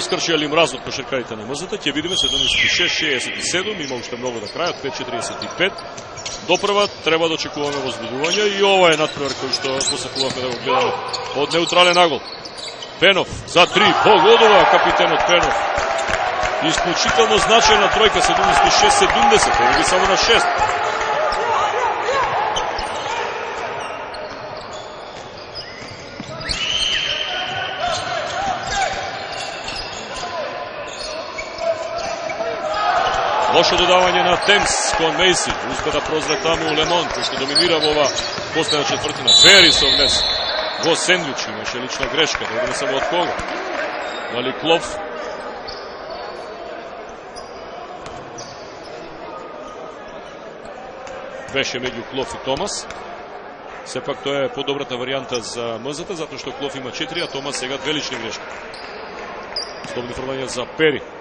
Скршија ли мразот кошаркарите на МЗТ, ќе видиме 76-67, има уште многу до крајот, 5-45. Допрва треба да очекуваме возбудување и ова е надпревар кој што посакувавме да го гледаме од неутрален агол. Пенов за 3, погодува капитенот Пенов. Исклучително значајна тројка, 76-70, ево ги само на 6. Лошо додавање на Темс кон Мейси. Успе да прозре таму Лемон, кој што доминира во ова последна четвртина. Пери со внес во сендвич. Имаше лична грешка. Да видиме само од кога. Дали Клоф? Беше меѓу Клоф и Томас. Сепак тоа е подобрата варијанта за МЗТ, затоа што Клоф има 4, а Томас сега 2 лични грешки. Слободни фрлања за Пери. –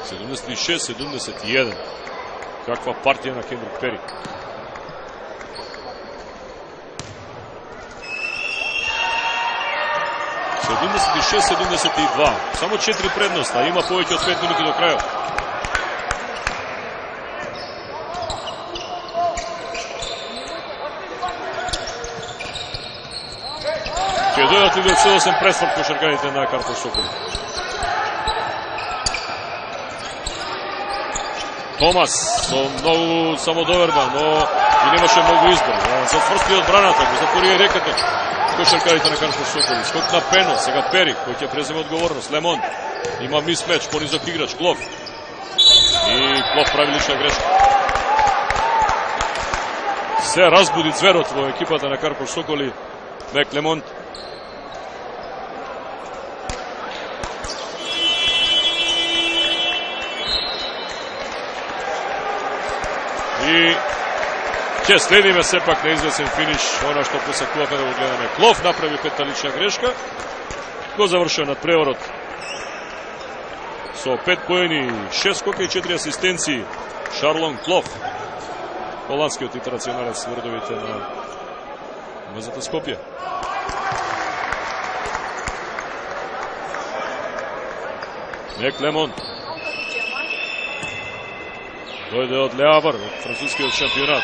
76-71. Каква партија на Кендрик Пери. – 76-72. Само 4 предноста. Има повеќе од 5 минути до крајот. Ќе дојдат ли до целосен пресврт кошаркарите на Карпуш Соколи. Томас со многу самодоверба, но и немаше многу избор. Затврсти одбраната, го затворија реката кошаркарите на Карпуш Соколи. Скок на Пено, сега Пери, кој ќе преземе одговорност. Лемон има мисмеч, понизок играч, Клоф. И Клоф прави лична грешка. Се разбуди зверот во екипата на Карпуш Соколи. Мек Лемон. И ќе следиме сепак на извесен финиш, она што посакуваме да го гледаме. Клоф направи 5-та лична грешка, го завршува надпреварот со 5 поени, 6 скока и 4 асистенции. Шарлон Клоф, холандскиот интернационалец во редовите на МЗТ Скопје. Мек Лемон дојде од Леабар, од францускиот шампионат.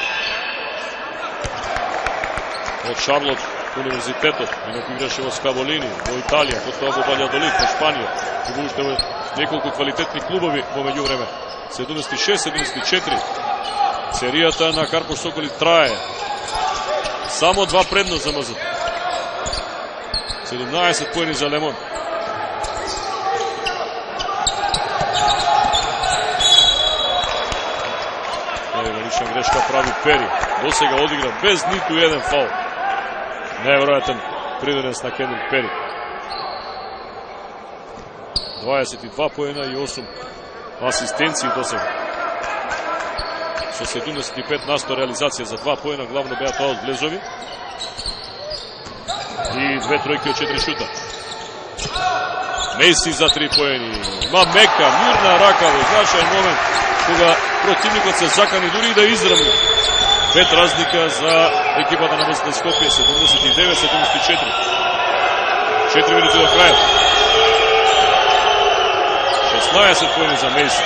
Од Шарлот универзитетот, инаку играше во Скаволини, во Италија, потоа во Ваљадолид, во Шпанија. И во уште неколку квалитетни клубови во меѓувреме. 76-74. Серијата на Карпуш Соколи трае. Само 2 предност за МЗТ. 17 поени за Лемон. Лична грешка прави Пери. До сега одигра без ниту еден фаул. Неверојатен придонес на Кендрик Пери. 22 поена и 8 асистенции до сега. Со 75% реализација за 2 поена, главно беа тоа од влезови. И 2 тројки од 4 шута. Мејси за 3 поени. Има мека, мирна рака во значаен момент, кога противникот се закани дури и да издрмне. 5 разлика за екипата на МЗТ Скопје, 79-74. 4 минути до крајот. 16 поени за Мејси.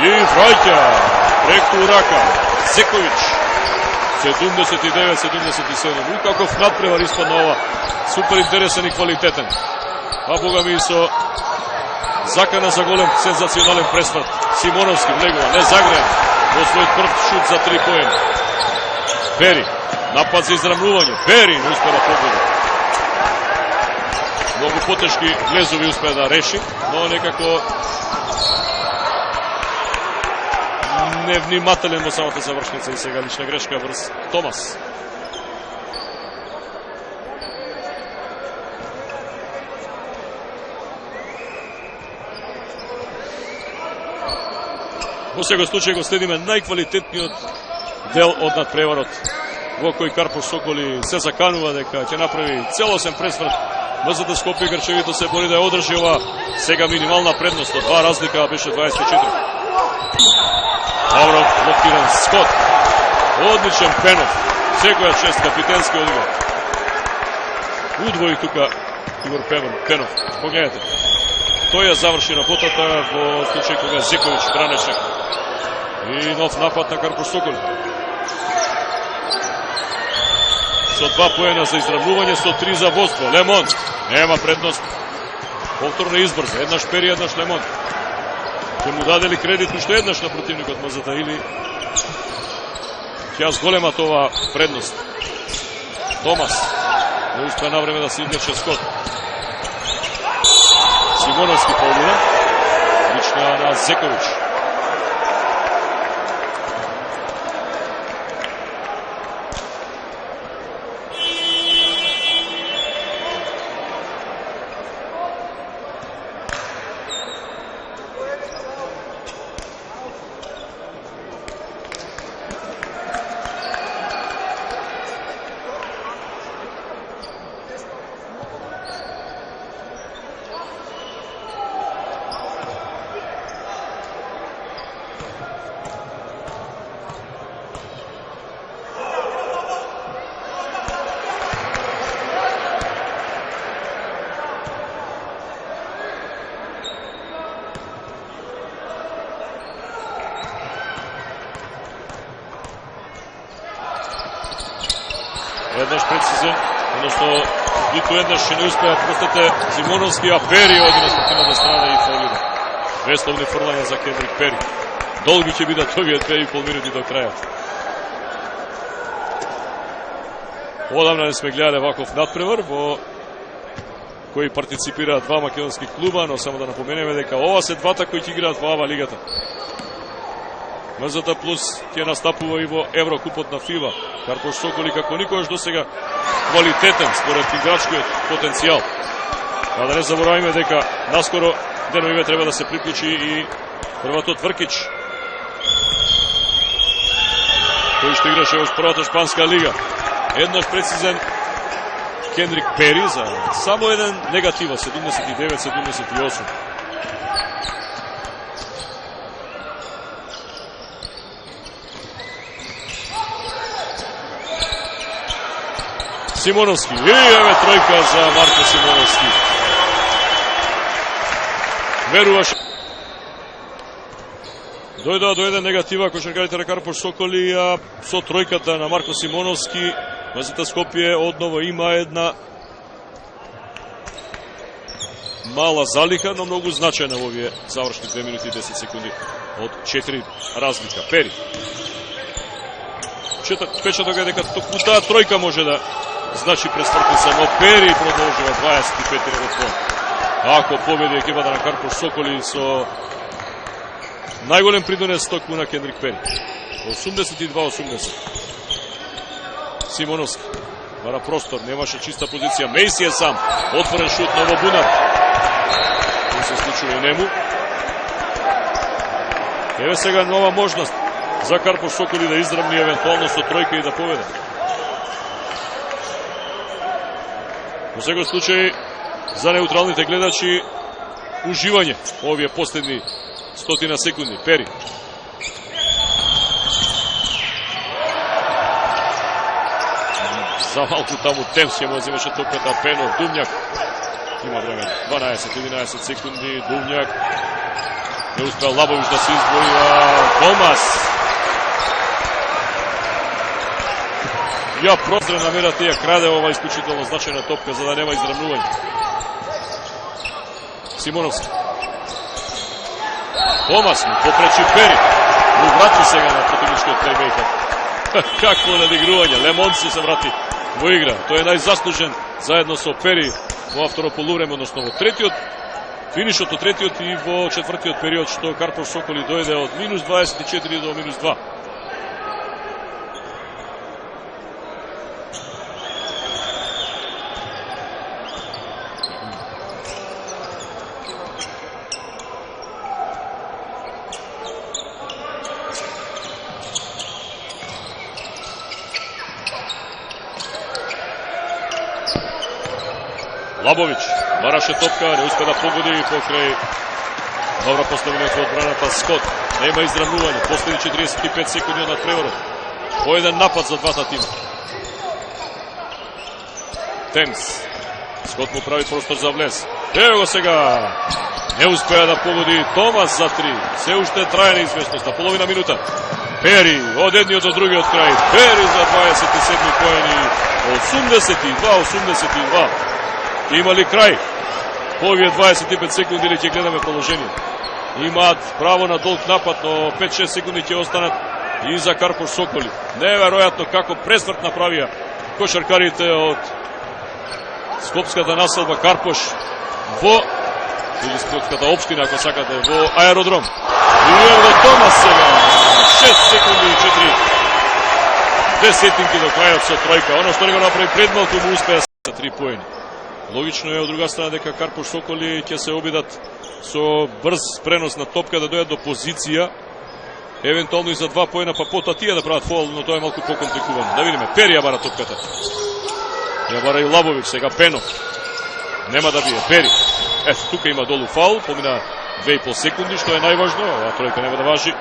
И враќа преку рака Зековиќ. 79-77. Каков надпревар испадна ова. Супер интересен и квалитетен. А бога ми со закана за голем сензационален пресврт. Симоновски влегува, не загреан во својот прв шут за 3 поени. Пери, напад за израмнување. Пери не успе да погоди. Многу потешки влезови успе да реши, но некако невнимателен во самата завршница и сега лична грешка врз Томас. Во секој случај го следиме најквалитетниот дел од надпреварот, во кој Карпош Соколи се заканува дека ќе направи целосен пресврт. МЗТ Скопје Грчевито се бори да ја одржи ова сега минимална предност од 2 разлика, беше 24. Добро блокиран Скот. Одличен Пенов. Секоја чест капитенски одигра. Удвои тука Игор Пенов. Погледнете. Тој ја заврши работата во случај кога Зековиќ бранеше. И нов напад на Карпош Соколи. Со 2 поена за изравнување, со 3 за водство. Лемон нема предност. Повторно избрза. Еднаш Пери, еднаш Лемон. Ќе му дадели кредит уште еднаш на противникот МЗТ или ќе зголемат ова предност. Томас не успеа навреме да се излече Скот. Симоновски фаулира. Лична на Зековиќ. Еднаш прецизен, односно ниту еднаш ќе не успеа простете Симоновски, а Пери оди на спротивната страна и фаулира. Вестовни фрлања за Кендрик Пери. Долги ќе бидат овие 2,5 минути до крајот. Одамна не сме гледале ваков надпревар во кои партиципираат 2 македонски клуба, но само да напоменеме дека ова се двата кои ќе играат во АВА лигата. МЗТ Плюс ќе настапува и во Еврокупот на ФИБА. Карпош Соколи како никогаш досега квалитетен според играчкиот потенцијал. А да не забораваме дека наскоро деновиве треба да се приклучи и прватот Вркич, кој што играше во првата шпанска лига. Еднаш прецизен Кендрик Пери за само еден негатива, 79-78. Симоновски. И еве тројка за Марко Симоновски. Веруваш. Дојдоа до еден негатива кошаркарите на Карпош Соколи, а со тројката на Марко Симоновски МЗТ Скопје одново има една мала залика, но многу значајна во овие завршни 2 минути и 10 секунди од 4 разлика. Пери. Печаток е дека токму таа тројка може да значи пресвртница, но Пери продолжува 25 минути по. Ако победи екипата на Карпош Соколи со најголем придонес токму на Кендрик Пери. 82-80. Симоновски. бара простор, немаше чиста позиција. Мейси е сам, отворен шут на ово бунар. Не се случува и нему. Еве сега нова можност за Карпош Соколи да изравни евентуално со тројка и да победе. Во секој случај, за неутралните гледачи, уживање овие последни 100 секунди. Пери. За малку таму Темс ќе му земеше топката. Пенов, Думњак. Има време. 12-11 секунди. Думњак. Не успеа Лабович да се избори. Томас. Ја прозре намерата ја краде ова исклучително значајна топка за да нема изравнување. Симоновски. Томас му попречи Пери. Му врати сега на противничкиот плеймейкер. Какво надигрување. Лемонци се врати во игра. Тој е најзаслужен заедно со Пери во второ полувреме, односно во третиот. Финишот од третиот и во четвртиот период, што Карпош Соколи дојде од минус 24 до минус 2. Лабович бараше топка, не успе да погоди покрај добро поставено во одбраната Скот. Нема изравнување. Последни 45 секунди од надпреворот. По еден напад за двата тима. Темс. Скот му прави простор за влез. Ево го сега. Не успеа да погоди Томас за 3. Се уште трајна известност. На половина минута. Пери од едниот до другиот крај. Пери за 27 поени. 82-82. Има ли крај? По овие 25 секунди ли ќе гледаме положение? Имаат право на долг напад, но 5-6 секунди ќе останат и за Карпош Соколи. Неверојатно како пресврт направија кошаркарите од Скопската населба Карпош во или Скопската општина, ако сакате, во аеродром. И ево Томас сега. 6 секунди и 4 десетинки до крајот со тројка. Оно што не го направи предмалку му успеа со 3 поени. Логично е од друга страна дека Карпош Соколи ќе се обидат со брз пренос на топка да дојдат до позиција, евентуално и за 2 поена, па потоа тие да прават фол, но тоа е малку покомпликувано. Да видиме, Пери ја бара топката. Ја бара и Лабович, сега Пенов. Нема да бие, Пери. Ето, тука има долу фаул, помина 2,5 секунди, што е најважно, а тројка нема да важи.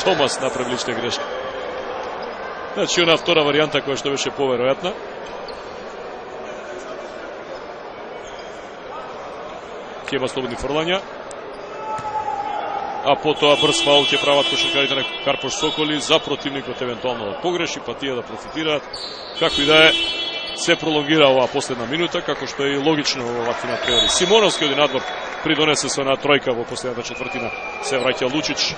Томас направи лична грешка. Значи, она втора варијанта која што беше поверојатна. Ќе има слободни фрлања, а потоа брз фаул ќе прават кошаркарите на Карпош Соколи за противникот евентуално да погреши, па тие да профитираат. Како и да е, се пролонгира оваа последна минута, како што е и логично во вакви надпревари. Симоновски од надвор придонесе со една тројка во последната четвртина, се враќа Лучич.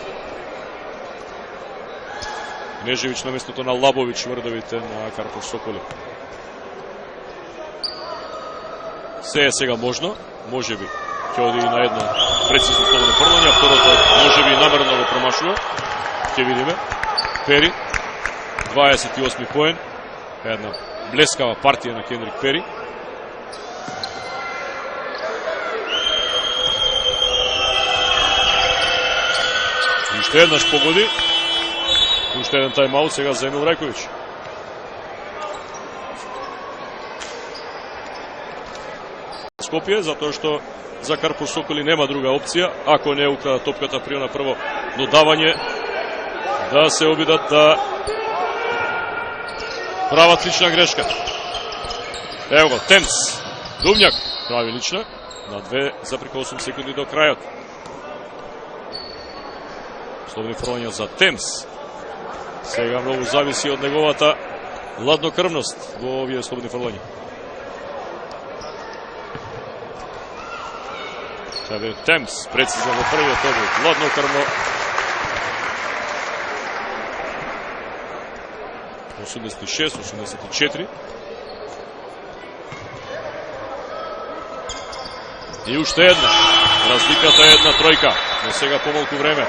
Нежевич на местото на Лабович во редовите на Карпош Соколи. Се е сега можно, можеби ќе оди на едно прецизно слободно фрлање, второто можеби намерно го промашува. Ќе видиме. Пери, 28 поен, една блескава партија на Кендрик Пери. Уште еднаш погоди. Уште еден тајмаут сега за Емил Рајковиќ. Скопје, затоа што за Карпош Соколи нема друга опција, ако не украда топката при на прво додавање, да се обидат да прават лична грешка. Ево го, Темс, Думњак прави лична на 2,8 секунди до крајот. Слободни фрлања за Темс. Сега многу зависи од неговата ладнокрвност во овие слободни фрлања. Сега Темс, прецизно во првиот обид, ладнокрвно. 86-84. И уште една. Разликата е една тројка. Но сега помалку време.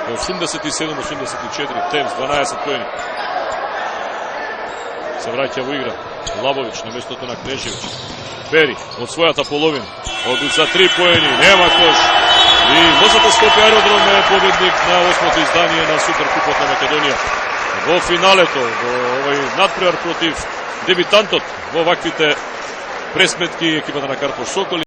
87-84. Темс, 12 поени. се враќа во игра. Лабович на местото на Кнежевич. Пери од својата половина. Одуца 3 поени, нема кош. И МЗТ Скопје Аеродром е победник на 8-то издание на Суперкупот на Македонија. Во финалето, во овој надпревар против дебитантот во ваквите пресметки екипата на Карпош Сокол.